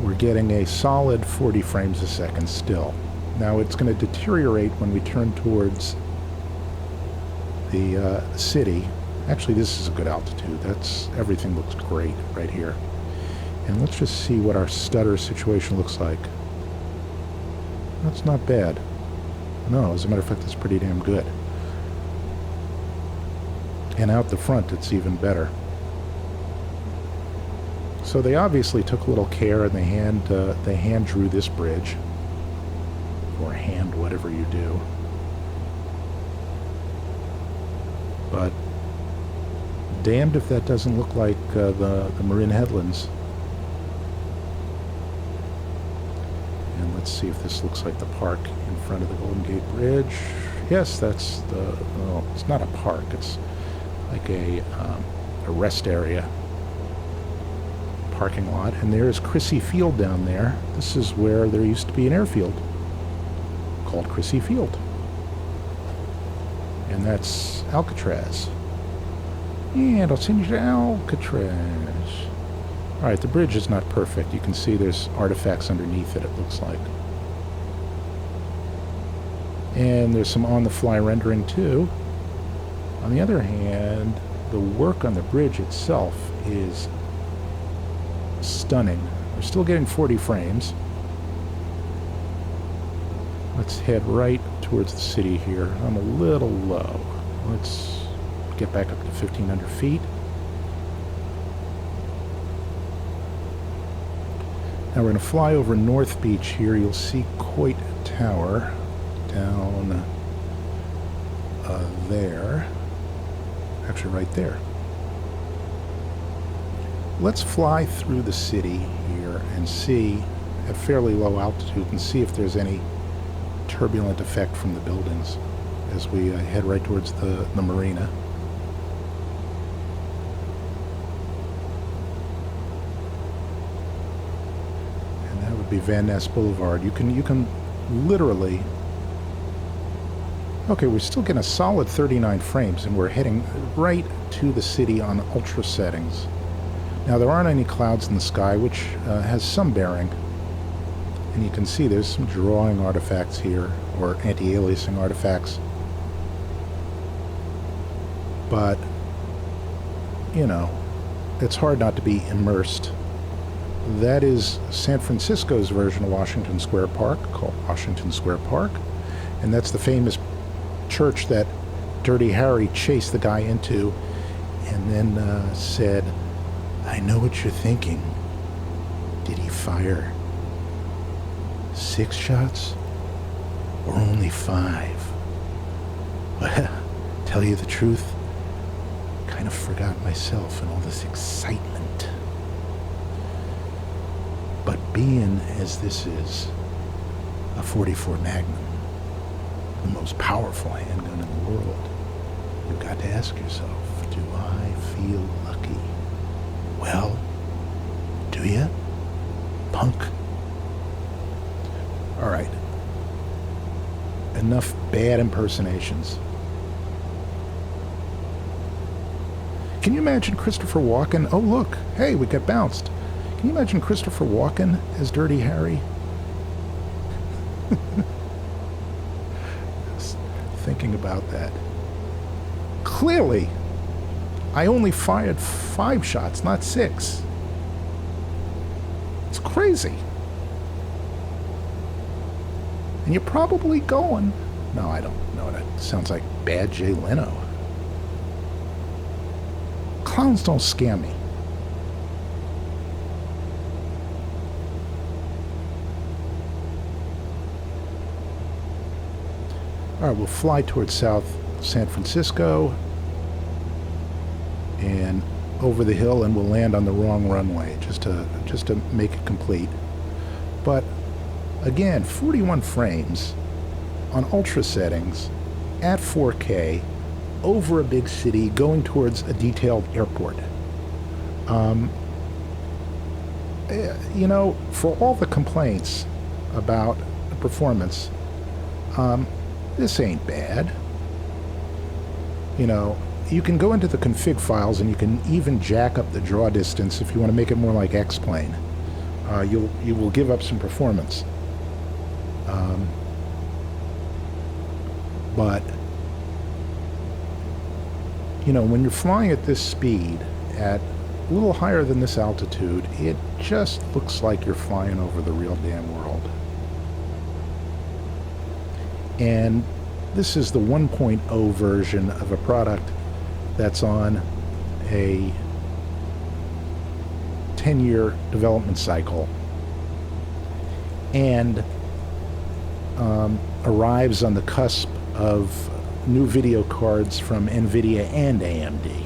we're getting a solid 40 frames a second still. Now it's going to deteriorate when we turn towards the city. Actually, this is a good altitude. Everything looks great right here. And let's just see what our stutter situation looks like. That's not bad. No, as a matter of fact, that's pretty damn good. And out the front, it's even better. So they obviously took a little care, and they hand drew this bridge, or hand whatever you do. But damned if that doesn't look like the Marin Headlands. And let's see if this looks like the park in front of the Golden Gate Bridge. Yes, that's well, it's not a park. It's like a rest area, parking lot. And there's Crissy Field down there. This is where there used to be an airfield called Crissy Field. And that's Alcatraz. And I'll send you to Alcatraz. Alright, the bridge is not perfect. You can see there's artifacts underneath it looks like. And there's some on-the-fly rendering too. On the other hand, the work on the bridge itself is stunning. We're still getting 40 frames. Let's head right towards the city here. I'm a little low. Let's get back up to 1,500 feet. Now we're going to fly over North Beach here. You'll see Coit Tower down there. Actually, right there. Let's fly through the city here and see, at fairly low altitude, and see if there's any turbulent effect from the buildings as we head right towards the marina. And that would be Van Ness Boulevard. You can literally... Okay, we're still getting a solid 39 frames, and we're heading right to the city on ultra settings. Now, there aren't any clouds in the sky, which has some bearing. And you can see there's some drawing artifacts here, or anti-aliasing artifacts. But, you know, it's hard not to be immersed. That is San Francisco's version of Washington Square Park, called Washington Square Park. And that's the famous church that Dirty Harry chased the guy into and then said, "I know what you're thinking. Did he fire 6 shots or only 5? Well, tell you the truth, kind of forgot myself in all this excitement. But being as this is a .44 Magnum, the most powerful handgun in the world, you've got to ask yourself, do I feel lucky? Well, do you, punk?" All right. Enough bad impersonations. Can you imagine Christopher Walken? Oh, look. Hey, we got bounced. Can you imagine Christopher Walken as Dirty Harry? Just thinking about that. Clearly, I only fired 5 shots, not 6. It's crazy. And you're probably going... No, I don't know. That sounds like bad Jay Leno. Clowns don't scare me. All right, we'll fly towards South San Francisco. And over the hill and will land on the wrong runway just to make it complete. But again, 41 frames on ultra settings at 4K over a big city going towards a detailed airport. You know, for all the complaints about the performance, this ain't bad. You know, you can go into the config files and you can even jack up the draw distance if you want to make it more like X-Plane. You will give up some performance. But, you know, when you're flying at this speed, at a little higher than this altitude, it just looks like you're flying over the real damn world. And this is the 1.0 version of a product that's on a 10-year development cycle and arrives on the cusp of new video cards from NVIDIA and AMD.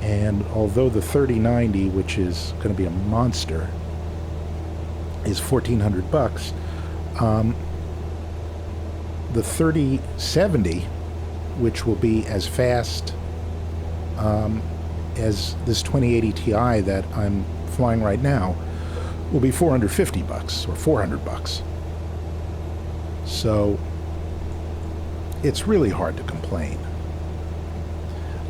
And although the 3090, which is going to be a monster, is $1,400, the 3070, which will be as fast as this 2080 Ti that I'm flying right now, will be $450 or $400. So it's really hard to complain.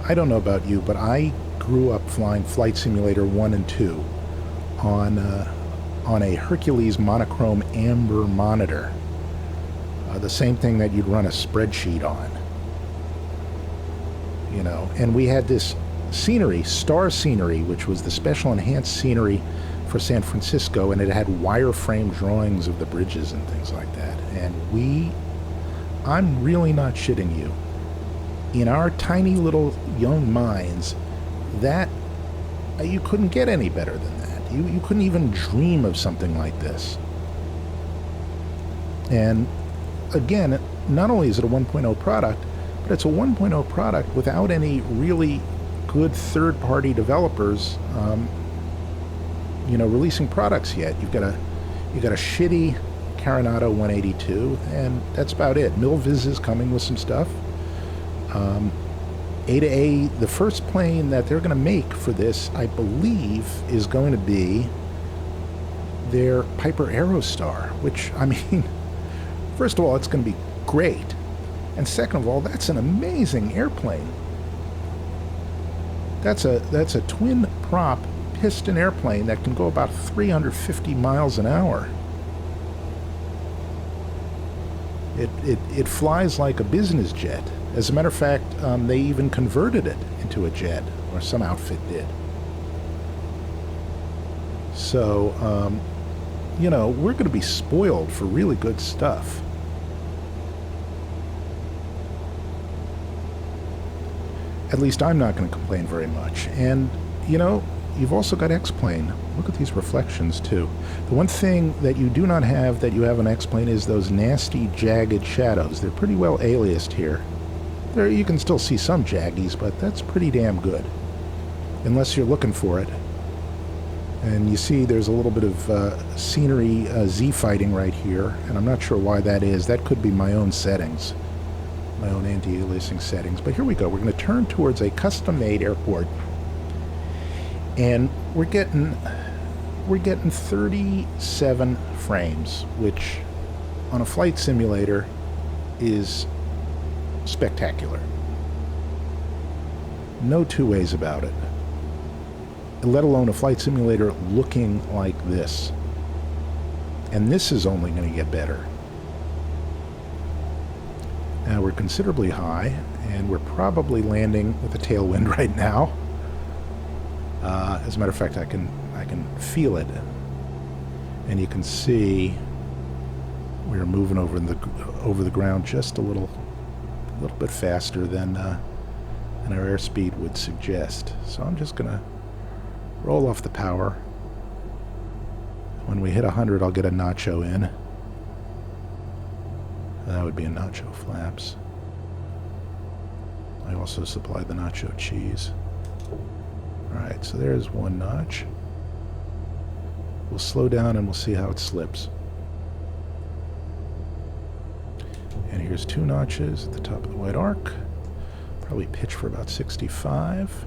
I don't know about you, but I grew up flying Flight Simulator 1 and 2 on a Hercules monochrome amber monitor. The same thing that you'd run a spreadsheet on. You know, and we had this scenery, star scenery, which was the special enhanced scenery for San Francisco, and it had wireframe drawings of the bridges and things like that. And I'm really not shitting you. In our tiny little young minds, that you couldn't get any better than that. You couldn't even dream of something like this. And again, not only is it a 1.0 product, but it's a 1.0 product without any really good third-party developers, you know, releasing products yet. You've got a shitty Carinado 182, and that's about it. Milviz is coming with some stuff. A, the first plane that they're going to make for this, I believe, is going to be their Piper Aerostar, which, I mean, first of all, it's going to be great. And second of all, that's an amazing airplane. That's a twin prop piston airplane that can go about 350 miles an hour. It flies like a business jet. As a matter of fact, they even converted it into a jet, or some outfit did. So, you know, we're going to be spoiled for really good stuff. At least I'm not going to complain very much. And, you know, you've also got X-Plane. Look at these reflections, too. The one thing that you do not have that you have on X-Plane is those nasty, jagged shadows. They're pretty well aliased here. There, you can still see some jaggies, but that's pretty damn good. Unless you're looking for it. And you see there's a little bit of scenery Z-fighting right here, and I'm not sure why that is. That could be my own settings. My own anti-aliasing settings. But here we go. We're going to turn towards a custom-made airport. And we're getting 37 frames, which on a flight simulator is spectacular. No two ways about it. Let alone a flight simulator looking like this. And this is only going to get better. Now we're considerably high, and we're probably landing with a tailwind right now. As a matter of fact, I can feel it, and you can see we're moving over the ground just a little bit faster than our airspeed would suggest. So I'm just gonna roll off the power. When we hit 100, I'll get a nacho in. That would be a nacho flaps. I also supplied the nacho cheese. Alright, so there's one notch. We'll slow down and we'll see how it slips. And here's 2 notches at the top of the white arc. Probably pitch for about 65.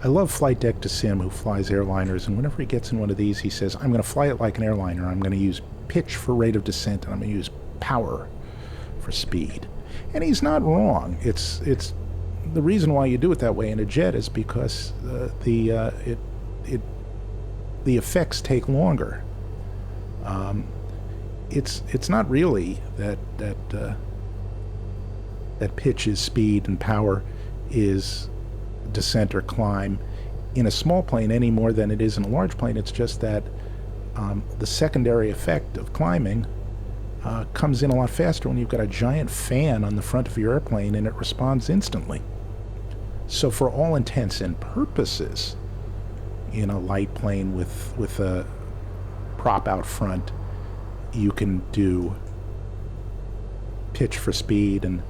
I love Flight Deck to Sim, who flies airliners, and whenever he gets in one of these, he says, I'm going to fly it like an airliner. I'm going to use pitch for rate of descent, and I'm going to use power for speed. And he's not wrong. It's the reason why you do it that way in a jet is because the effects take longer. It's not really that pitch is speed and power is descent or climb in a small plane any more than it is in a large plane. It's just that the secondary effect of climbing comes in a lot faster when you've got a giant fan on the front of your airplane and it responds instantly. So for all intents and purposes, in a light plane with a prop out front, you can do pitch for speed and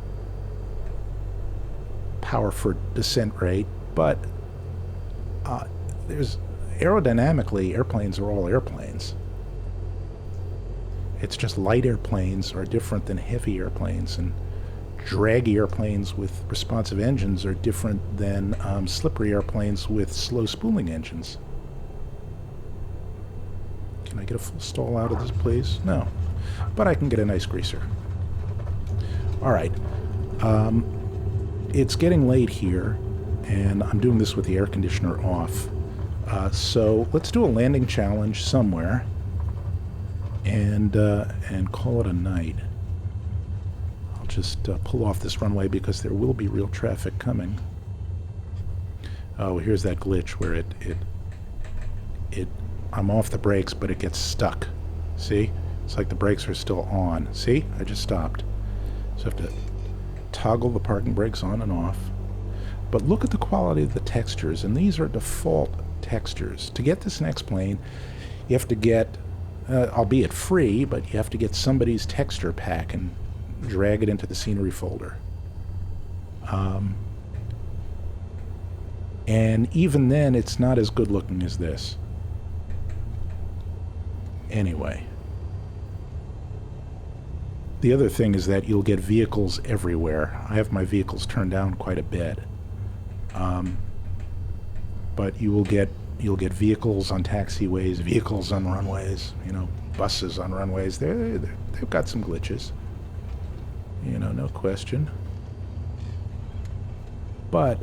power for descent rate, but there's aerodynamically, airplanes are all airplanes. It's just light airplanes are different than heavy airplanes, and draggy airplanes with responsive engines are different than slippery airplanes with slow spooling engines. Can I get a full stall out of this, please? No. But I can get a nice greaser. Alright. It's getting late here, and I'm doing this with the air conditioner off. So let's do a landing challenge somewhere and call it a night. I'll just pull off this runway because there will be real traffic coming. Oh, here's that glitch where I'm off the brakes, but it gets stuck. See? It's like the brakes are still on. See? I just stopped. So I have to toggle the parking brakes on and off. But look at the quality of the textures, and these are default textures. To get this next plane, you have to get, albeit free, but you have to get somebody's texture pack and drag it into the scenery folder. And even then, it's not as good looking as this. Anyway. The other thing is that you'll get vehicles everywhere. I have my vehicles turned down quite a bit. But you'll get vehicles on taxiways, vehicles on runways, buses on runways. They've got some glitches. No question. But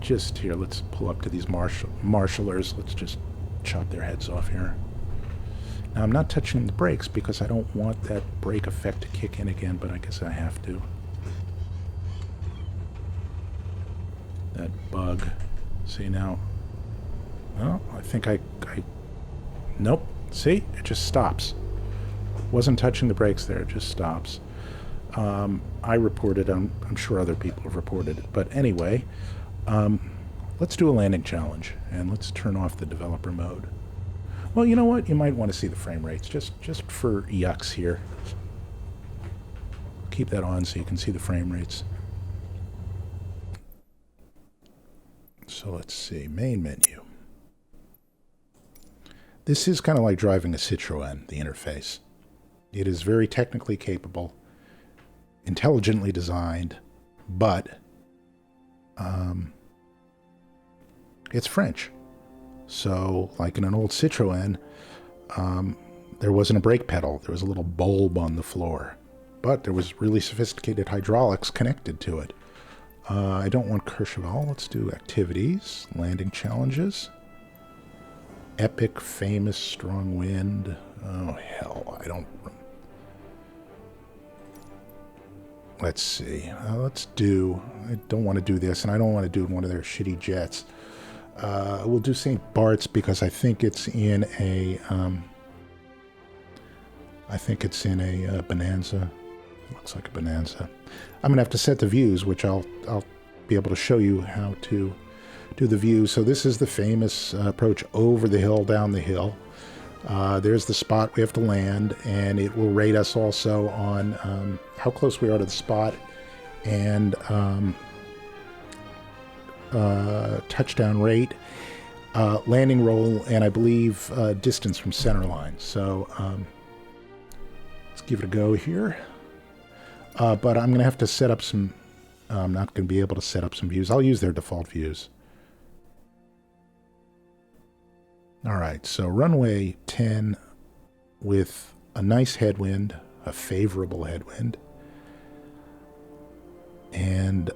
here, let's pull up to these marshalers. Let's just chop their heads off here. Now, I'm not touching the brakes because I don't want that brake effect to kick in again, but I guess I have to. That bug. See now? Well, I think nope. See? It just stops. Wasn't touching the brakes there. It just stops. I reported. I'm sure other people have reported it. But anyway, let's do a landing challenge, and let's turn off the developer mode. Well, you know what? You might want to see the frame rates, just for yucks here. Keep that on so you can see the frame rates. So let's see, main menu. This is kind of like driving a Citroën, the interface. It is very technically capable, intelligently designed, but it's French. So, like in an old Citroën, there wasn't a brake pedal. There was a little bulb on the floor. But there was really sophisticated hydraulics connected to it. I don't want Courchevel. Let's do activities, landing challenges. Epic, famous, strong wind. Oh, hell, I don't... Let's see. Let's do... I don't want to do this, and I don't want to do one of their shitty jets. We'll do St. Bart's because I think it's in a... Bonanza. Looks like a Bonanza. I'm going to have to set the views, which I'll be able to show you how to do the views. So this is the famous approach over the hill, down the hill. There's the spot we have to land, and it will rate us also on how close we are to the spot and touchdown rate, landing roll, and I believe distance from center line. So let's give it a go here. But I'm going to have to set up some... I'm not going to be able to set up some views. I'll use their default views. All right, so runway 10 with a nice headwind, a favorable headwind. And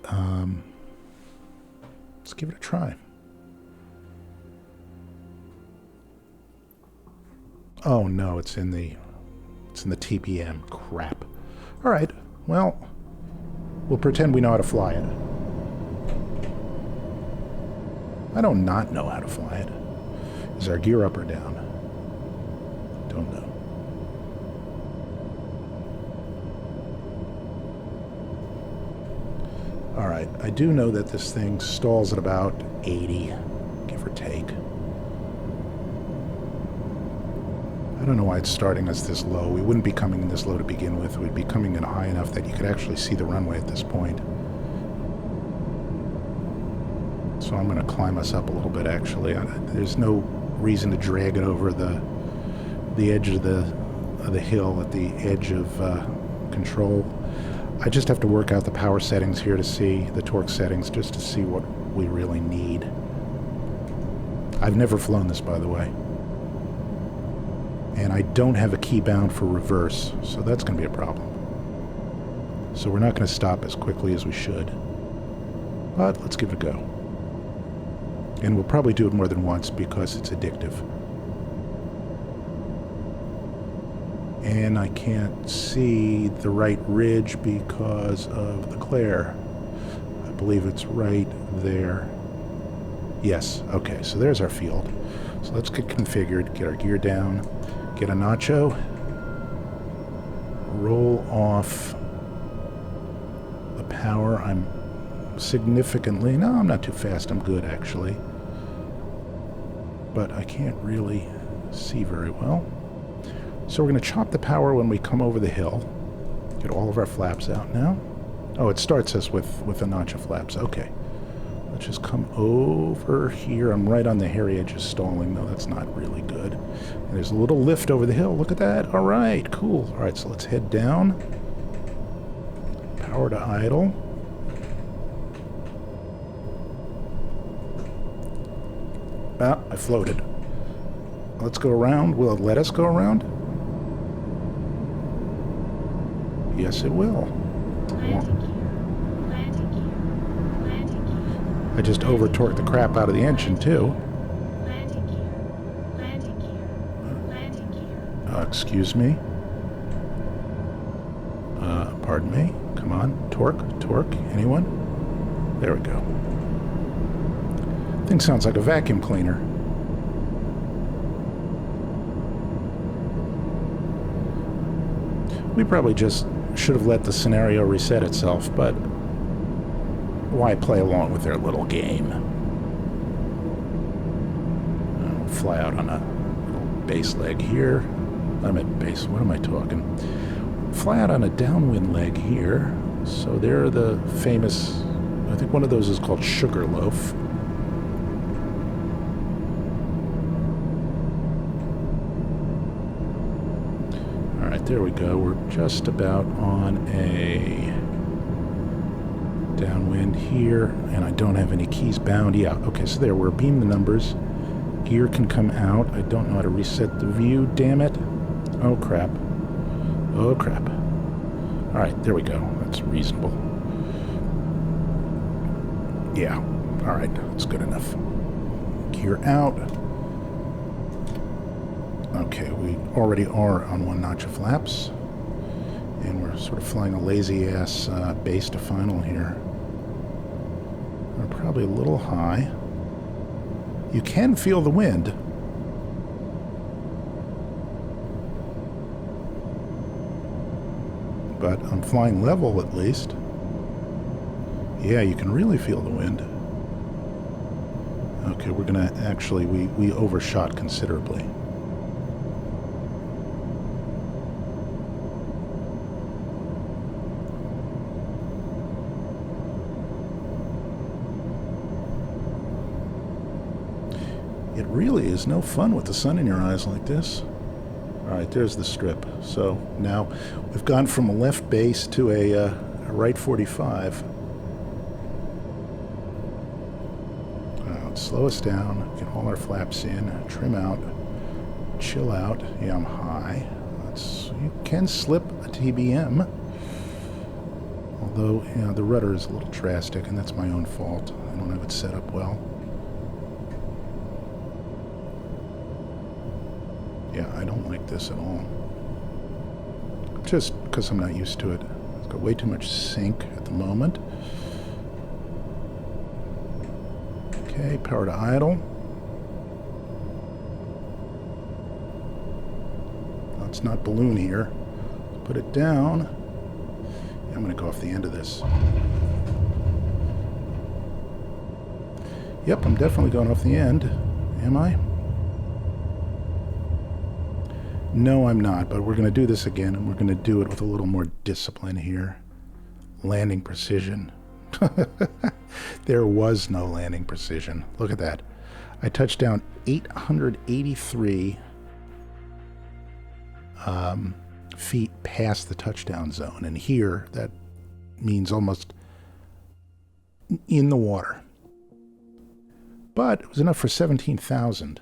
let's give it a try. Oh no, it's in the TPM. Crap. All right, well, we'll pretend we know how to fly it. I don't not know how to fly it. Is our gear up or down? Don't know. All right, I do know that this thing stalls at about 80, give or take. I don't know why it's starting us this low. We wouldn't be coming in this low to begin with. We'd be coming in high enough that you could actually see the runway at this point. So I'm going to climb us up a little bit, actually. There's no reason to drag it over the edge of the hill at the edge of control. I just have to work out the power settings here to see the torque settings, just to see what we really need. I've never flown this, by the way. And I don't have a key bound for reverse, so that's going to be a problem. So we're not going to stop as quickly as we should. But let's give it a go. And we'll probably do it more than once because it's addictive. And I can't see the right ridge because of the glare. I believe it's right there. Yes, okay, so there's our field. So let's get configured, get our gear down, get a nacho, roll off the power. I'm not too fast, I'm good actually. But I can't really see very well. So we're going to chop the power when we come over the hill. Get all of our flaps out now. Oh, it starts us with a notch of flaps. Okay. Let's just come over here. I'm right on the hairy edge of stalling, though. That's not really good. And there's a little lift over the hill. Look at that. All right, cool. All right, so let's head down. Power to idle. Ah, I floated. Let's go around. Will it let us go around? Yes, it will. I just over-torqued the crap out of the engine, too. Excuse me. Pardon me. Come on. Torque. Anyone? There we go. Thing sounds like a vacuum cleaner. We probably just should have let the scenario reset itself, but why play along with their little game? I'll fly out on a little base leg here. I'm at base. What am I talking? Fly out on a downwind leg here. So they're the famous, I think one of those is called Sugarloaf. All right, there we go. We're just about on a downwind here, and I don't have any keys bound. Yeah, okay, so there, we're beam the numbers. Gear can come out. I don't know how to reset the view, damn it. Oh, crap. Oh, crap. All right, there we go. That's reasonable. Yeah, all right, that's good enough. Gear out. Okay, we already are on one notch of flaps, and we're sort of flying a lazy-ass base to final here. We're probably a little high. You can feel the wind. But I'm flying level at least. Yeah, you can really feel the wind. Okay, we're gonna actually, we overshot considerably. It really is no fun with the sun in your eyes like this. Alright, there's the strip. So now we've gone from a left base to a right 45. Slow us down, get all our flaps in, trim out, chill out. Yeah, I'm high. You can slip a TBM. Although, you know, the rudder is a little drastic, and that's my own fault. I don't have it set up well. Yeah, I don't like this at all. Just because I'm not used to it. It's got way too much sink at the moment. Okay, power to idle. Let's not balloon here. Put it down. Yeah, I'm going to go off the end of this. Yep, I'm definitely going off the end. Am I? No, I'm not, but we're going to do this again, and we're going to do it with a little more discipline here. Landing precision. There was no landing precision. Look at that. I touched down 883 feet past the touchdown zone. And here, that means almost in the water. But it was enough for 17,000.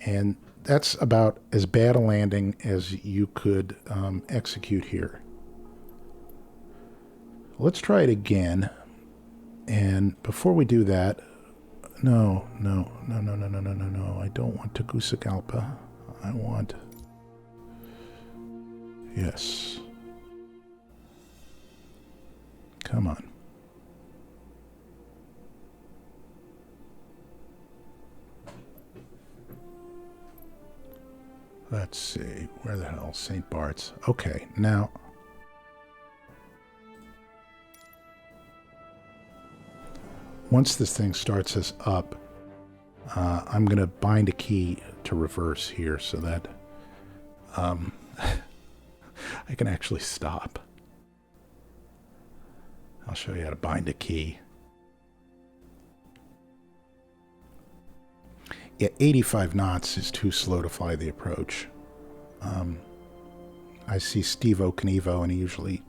And that's about as bad a landing as you could execute here. Let's try it again. And before we do that, no. I don't want Tegucigalpa. I want... Yes. Come on. Let's see. Where the hell? St. Bart's. Okay, now... Once this thing starts us up, I'm going to bind a key to reverse here so that I can actually stop. I'll show you how to bind a key. Yeah, 85 knots is too slow to fly the approach. I see Steve O'Knievo, and he usually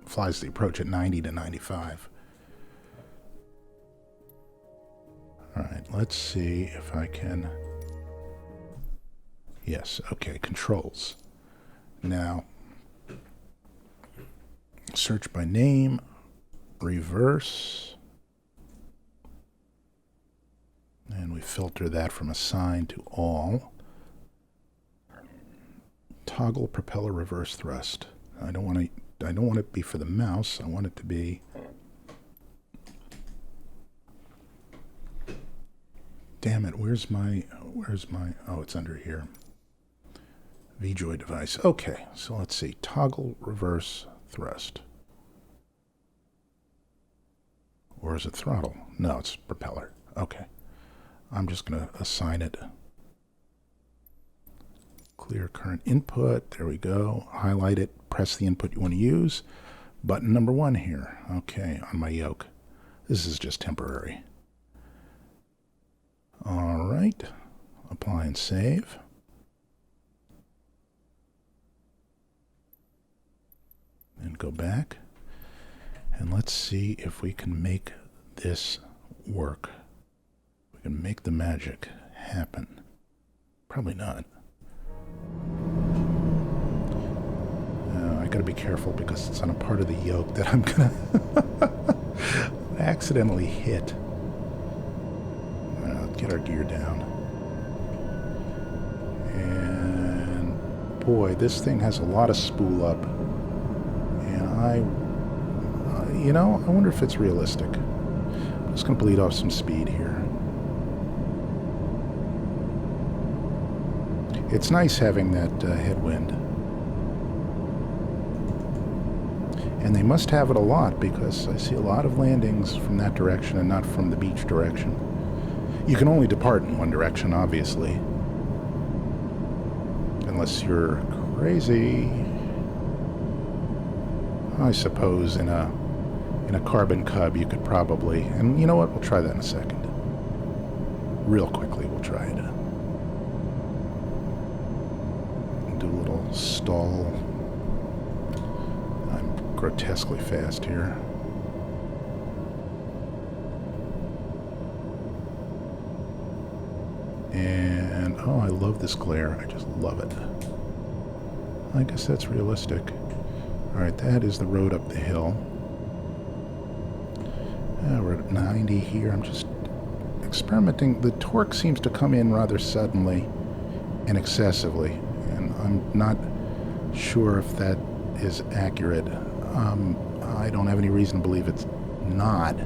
flies the approach at 90 to 95. Alright, let's see if I can... Yes, okay, controls. Now, search by name, reverse, and we filter that from assigned to all. Toggle propeller reverse thrust. I don't want it to be for the mouse. I want it to be... Damn it, where's my, oh, it's under here. VJoy device. Okay, so let's see. Toggle reverse thrust. Or is it throttle? No, it's propeller. Okay. I'm just going to assign it. Clear current input. There we go. Highlight it. Press the input you want to use. Button number 1 here. Okay, on my yoke. This is just temporary. All right. Apply and save. And go back. And let's see if we can make this work. We can make the magic happen. Probably not. I gotta be careful because it's on a part of the yoke that I'm gonna accidentally hit. Get our gear down. And boy, this thing has a lot of spool up. And you know, I wonder if it's realistic. I'm just going to bleed off some speed here. It's nice having that headwind. And they must have it a lot because I see a lot of landings from that direction and not from the beach direction. You can only depart in one direction, obviously. Unless you're crazy. I suppose in a Carbon Cub you could probably... And you know what? We'll try that in a second. Real quickly, we'll try it. Do a little stall. I'm grotesquely fast here. And, oh, I love this glare. I just love it. I guess that's realistic. Alright, that is the road up the hill. We're at 90 here. I'm just experimenting. The torque seems to come in rather suddenly and excessively, and I'm not sure if that is accurate. I don't have any reason to believe it's not,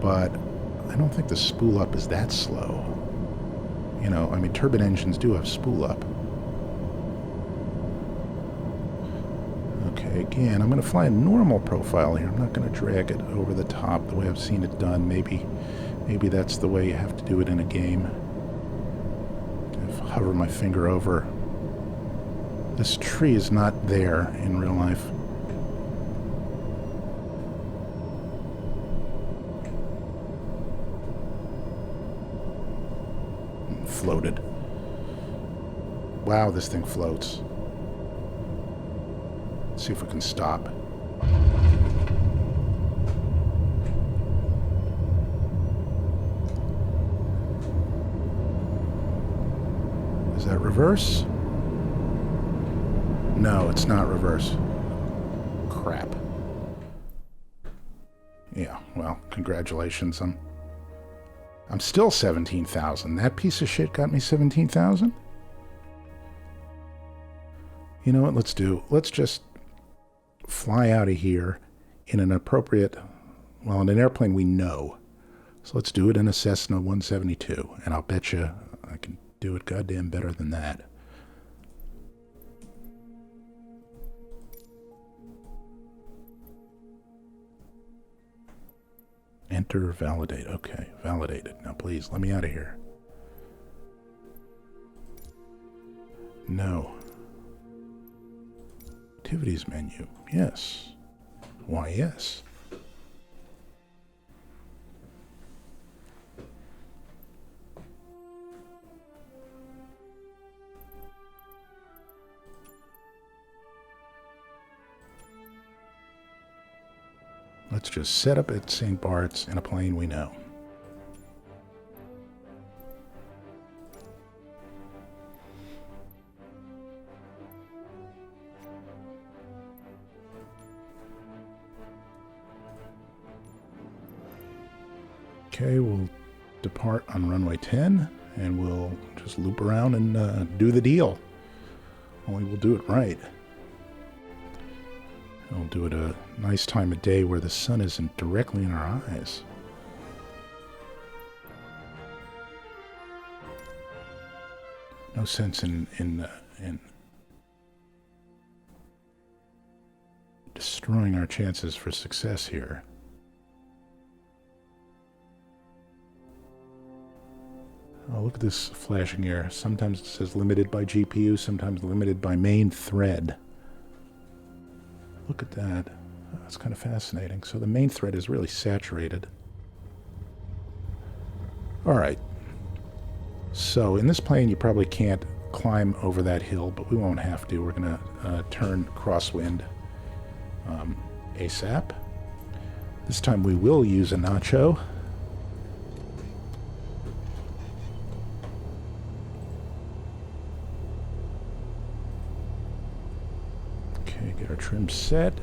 but I don't think the spool up is that slow. You know, I mean, turbine engines do have spool up. Okay, again, I'm going to fly a normal profile here. I'm not going to drag it over the top the way I've seen it done. Maybe that's the way you have to do it in a game. If I hover my finger over. This tree is not there in real life. Floated. Wow, this thing floats. Let's see if we can stop. Is that reverse? No, it's not reverse. Crap. Yeah, well, congratulations. I'm still 17,000. That piece of shit got me 17,000? You know what, let's just fly out of here in an appropriate, well, in an airplane we know. So let's do it in a Cessna 172, and I'll bet you I can do it goddamn better than that. Enter, validate. Okay, validated. Now please, let me out of here. No. Activities menu. Yes. Why, yes. Let's just set up at St. Bart's in a plane we know. Okay, we'll depart on runway 10, and we'll just loop around and do the deal. Only we'll do it right. We'll do it a nice time of day where the sun isn't directly in our eyes. No sense in destroying our chances for success here. Oh, look at this flashing here. Sometimes it says limited by GPU, sometimes limited by main thread. Look at that. That's kind of fascinating. So the main thread is really saturated. All right. So in this plane, you probably can't climb over that hill, but we won't have to. We're going to turn crosswind ASAP. This time we will use a nacho. Get our trim set.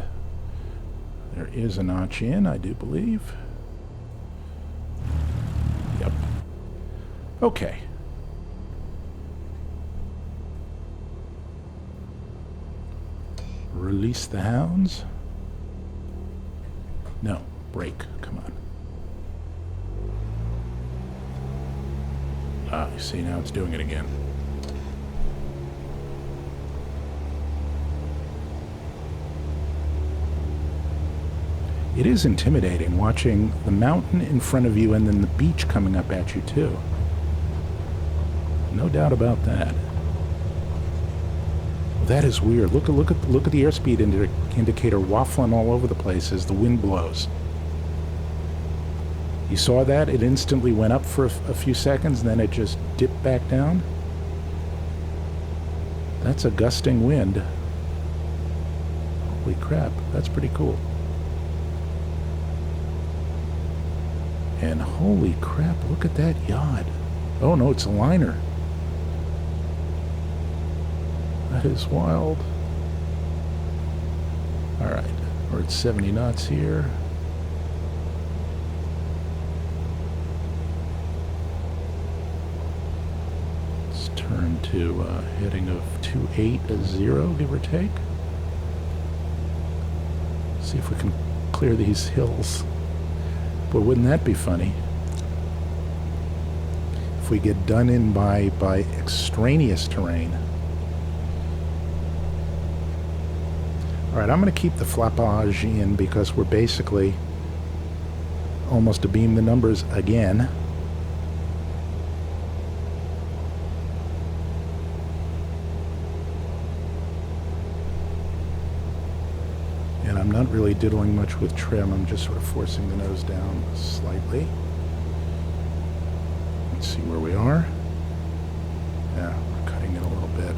There is a notch in, I do believe. Yep. Okay. Release the hounds. No, brake. Come on. Ah, you see, now it's doing it again. It is intimidating watching the mountain in front of you and then the beach coming up at you too. No doubt about that. Well, that is weird. Look at the airspeed indicator waffling all over the place as the wind blows. You saw that? It instantly went up for a few seconds, and then it just dipped back down. That's a gusting wind. Holy crap, that's pretty cool. And holy crap, look at that yacht. Oh no, it's a liner. That is wild. Alright, we're at 70 knots here. Let's turn to heading of 280, give or take. See if we can clear these hills. Boy, wouldn't that be funny? If we get done in by extraneous terrain. Alright, I'm going to keep the flappage in because we're basically almost abeam the numbers again. And I'm not really diddling much with trim, I'm just sort of forcing the nose down slightly. Let's see where we are. Yeah, we're cutting it a little bit.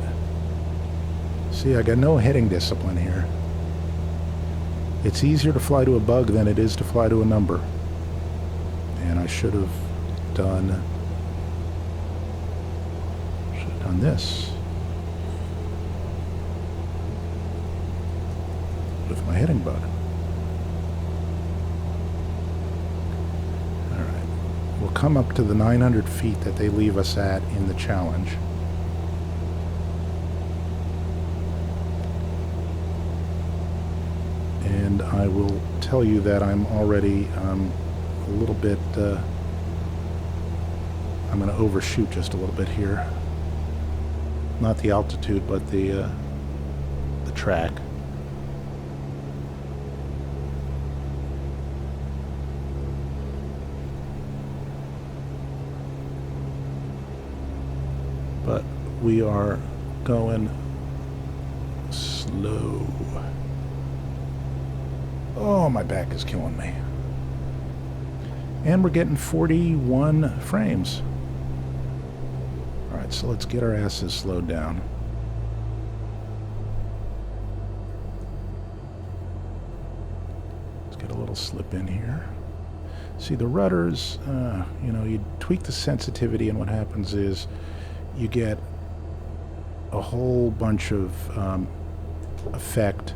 See, I got no heading discipline here. It's easier to fly to a bug than it is to fly to a number. And I should have done this with my heading bug. Alright. We'll come up to the 900 feet that they leave us at in the challenge. And I will tell you that I'm already a little bit, I'm going to overshoot just a little bit here. Not the altitude, but the track. But we are going slow. Oh, my back is killing me. And we're getting 41 frames. Alright, so let's get our asses slowed down. Let's get a little slip in here. See, the rudders, you know, you tweak the sensitivity, and what happens is you get a whole bunch of effect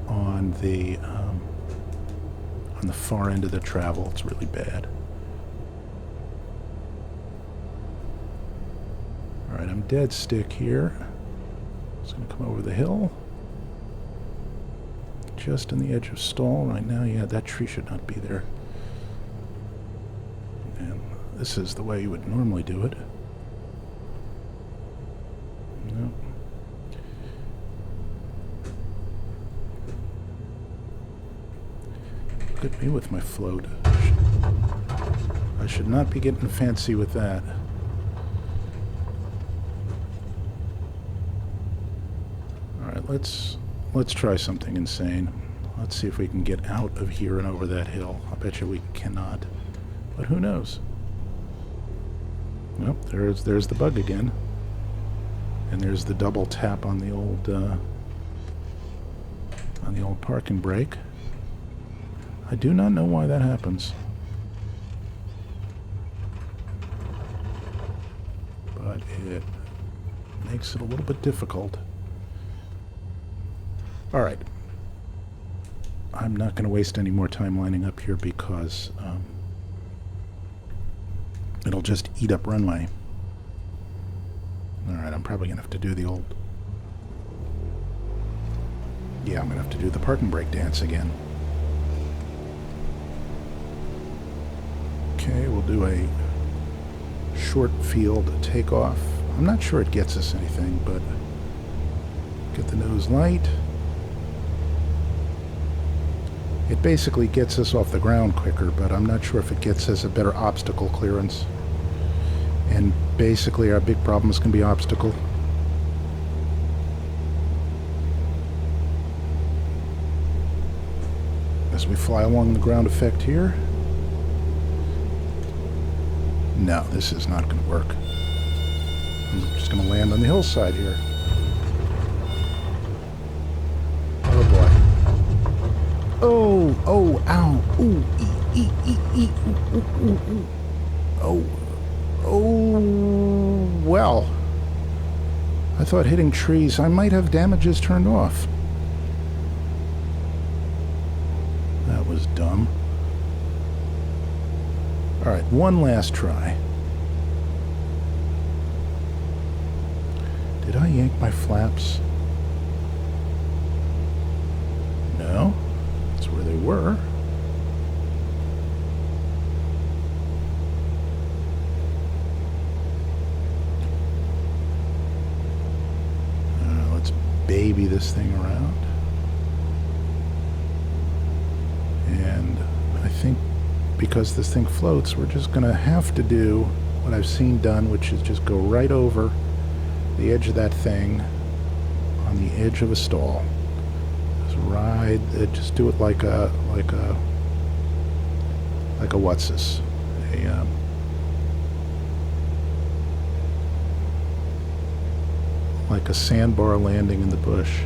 on the far end of the travel. It's really bad. Alright, I'm dead stick here. Just going to come over the hill. Just on the edge of stall right now. Yeah, that tree should not be there. And this is the way you would normally do it. No. Look at me with my float. I should not be getting fancy with that. Alright, let's try something insane. Let's see if we can get out of here and over that hill. I bet you we cannot. But who knows? Well, there's the bug again. And there's the double tap on the old parking brake. I do not know why that happens. But it makes it a little bit difficult. Alright. I'm not going to waste any more time lining up here because it'll just eat up runway. Alright, I'm probably going to have to do the old... Yeah, I'm going to have to do the parking brake dance again. Okay, we'll do a short field takeoff. I'm not sure it gets us anything, but get the nose light. It basically gets us off the ground quicker, but I'm not sure if it gets us a better obstacle clearance. And basically our big problem is going to be obstacle. As we fly along the ground effect here. No, this is not going to work. I'm just going to land on the hillside here. Oh boy. Oh, oh, ow, ooh, ooh, ooh, ooh, ooh. Oh, oh, well. I thought hitting trees, I might have damages turned off. That was dumb. Alright, one last try. Did I yank my flaps? No. That's where they were. Let's baby this thing around. And I think because this thing floats, we're just going to have to do what I've seen done, which is just go right over the edge of that thing on the edge of a stall. Just ride it, just do it like a what's this? Like a sandbar landing in the bush.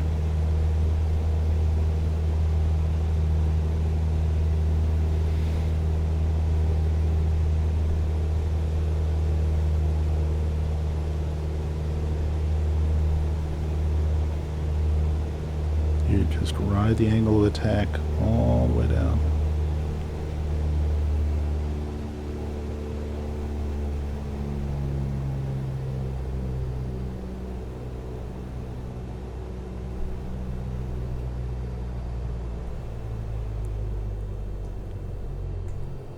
You just ride the angle of attack all the way down.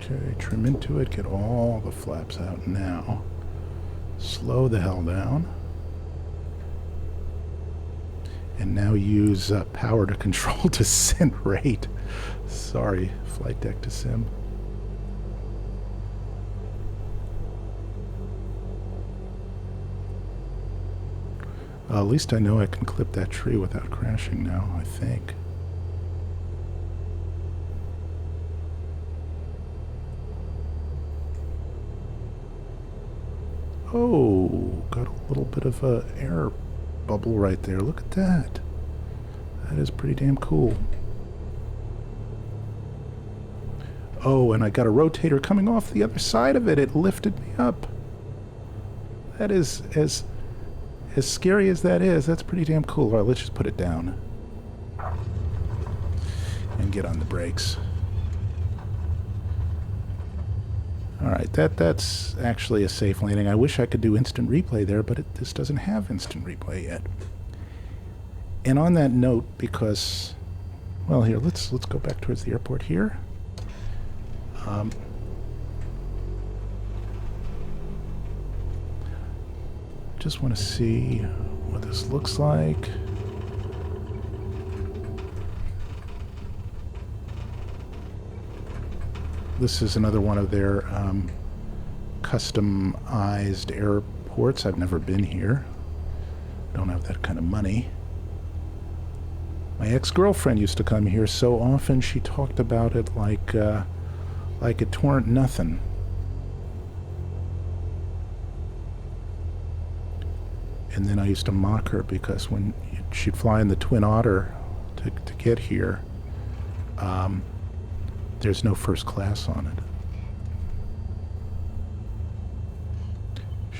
Okay, trim into it, get all the flaps out now. Slow the hell down. And now use power to control descent rate. Sorry, flight deck to sim. At least I know I can clip that tree without crashing now, I think. Oh, got a little bit of a air bubble right there. Look at that. That is pretty damn cool. Oh, and I got a rotator coming off the other side of it. It lifted me up. That is, as scary as that is, that's pretty damn cool. All right, let's just put it down. And get on the brakes. Alright, that's actually a safe landing. I wish I could do instant replay there, but this doesn't have instant replay yet. And on that note, because, well, here, let's go back towards the airport here. Just want to see what this looks like. This is another one of their customized airports. I've never been here. Don't have that kind of money. My ex-girlfriend used to come here so often she talked about it like it weren't nothing. And then I used to mock her because when she'd fly in the Twin Otter to get here, there's no first class on it.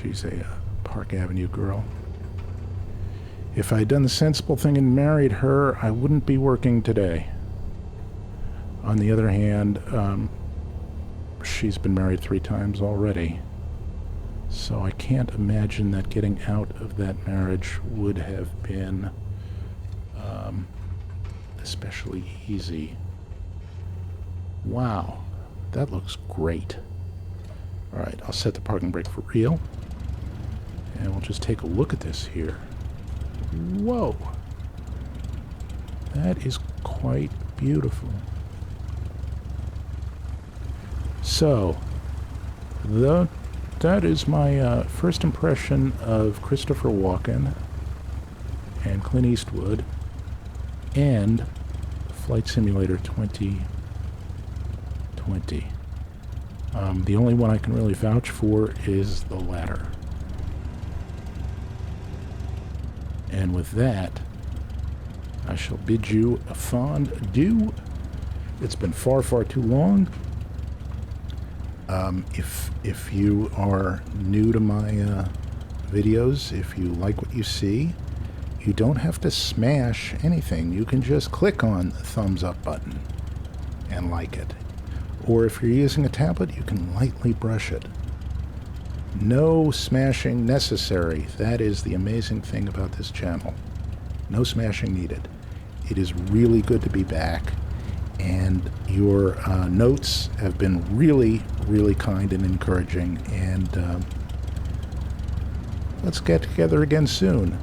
She's a Park Avenue girl. If I'd done the sensible thing and married her, I wouldn't be working today. On the other hand, she's been married 3 times already. So I can't imagine that getting out of that marriage would have been especially easy. Wow, that looks great. Alright, I'll set the parking brake for real. And we'll just take a look at this here. Whoa! That is quite beautiful. So, that is my first impression of Christopher Walken and Clint Eastwood and Flight Simulator 2020. The only one I can really vouch for is the latter. And with that, I shall bid you a fond adieu. It's been far, far too long. If you are new to my videos, if you like what you see, you don't have to smash anything. You can just click on the thumbs up button and like it. Or if you're using a tablet, you can lightly brush it. No smashing necessary. That is the amazing thing about this channel. No smashing needed. It is really good to be back, and your notes have been really, really kind and encouraging, and let's get together again soon.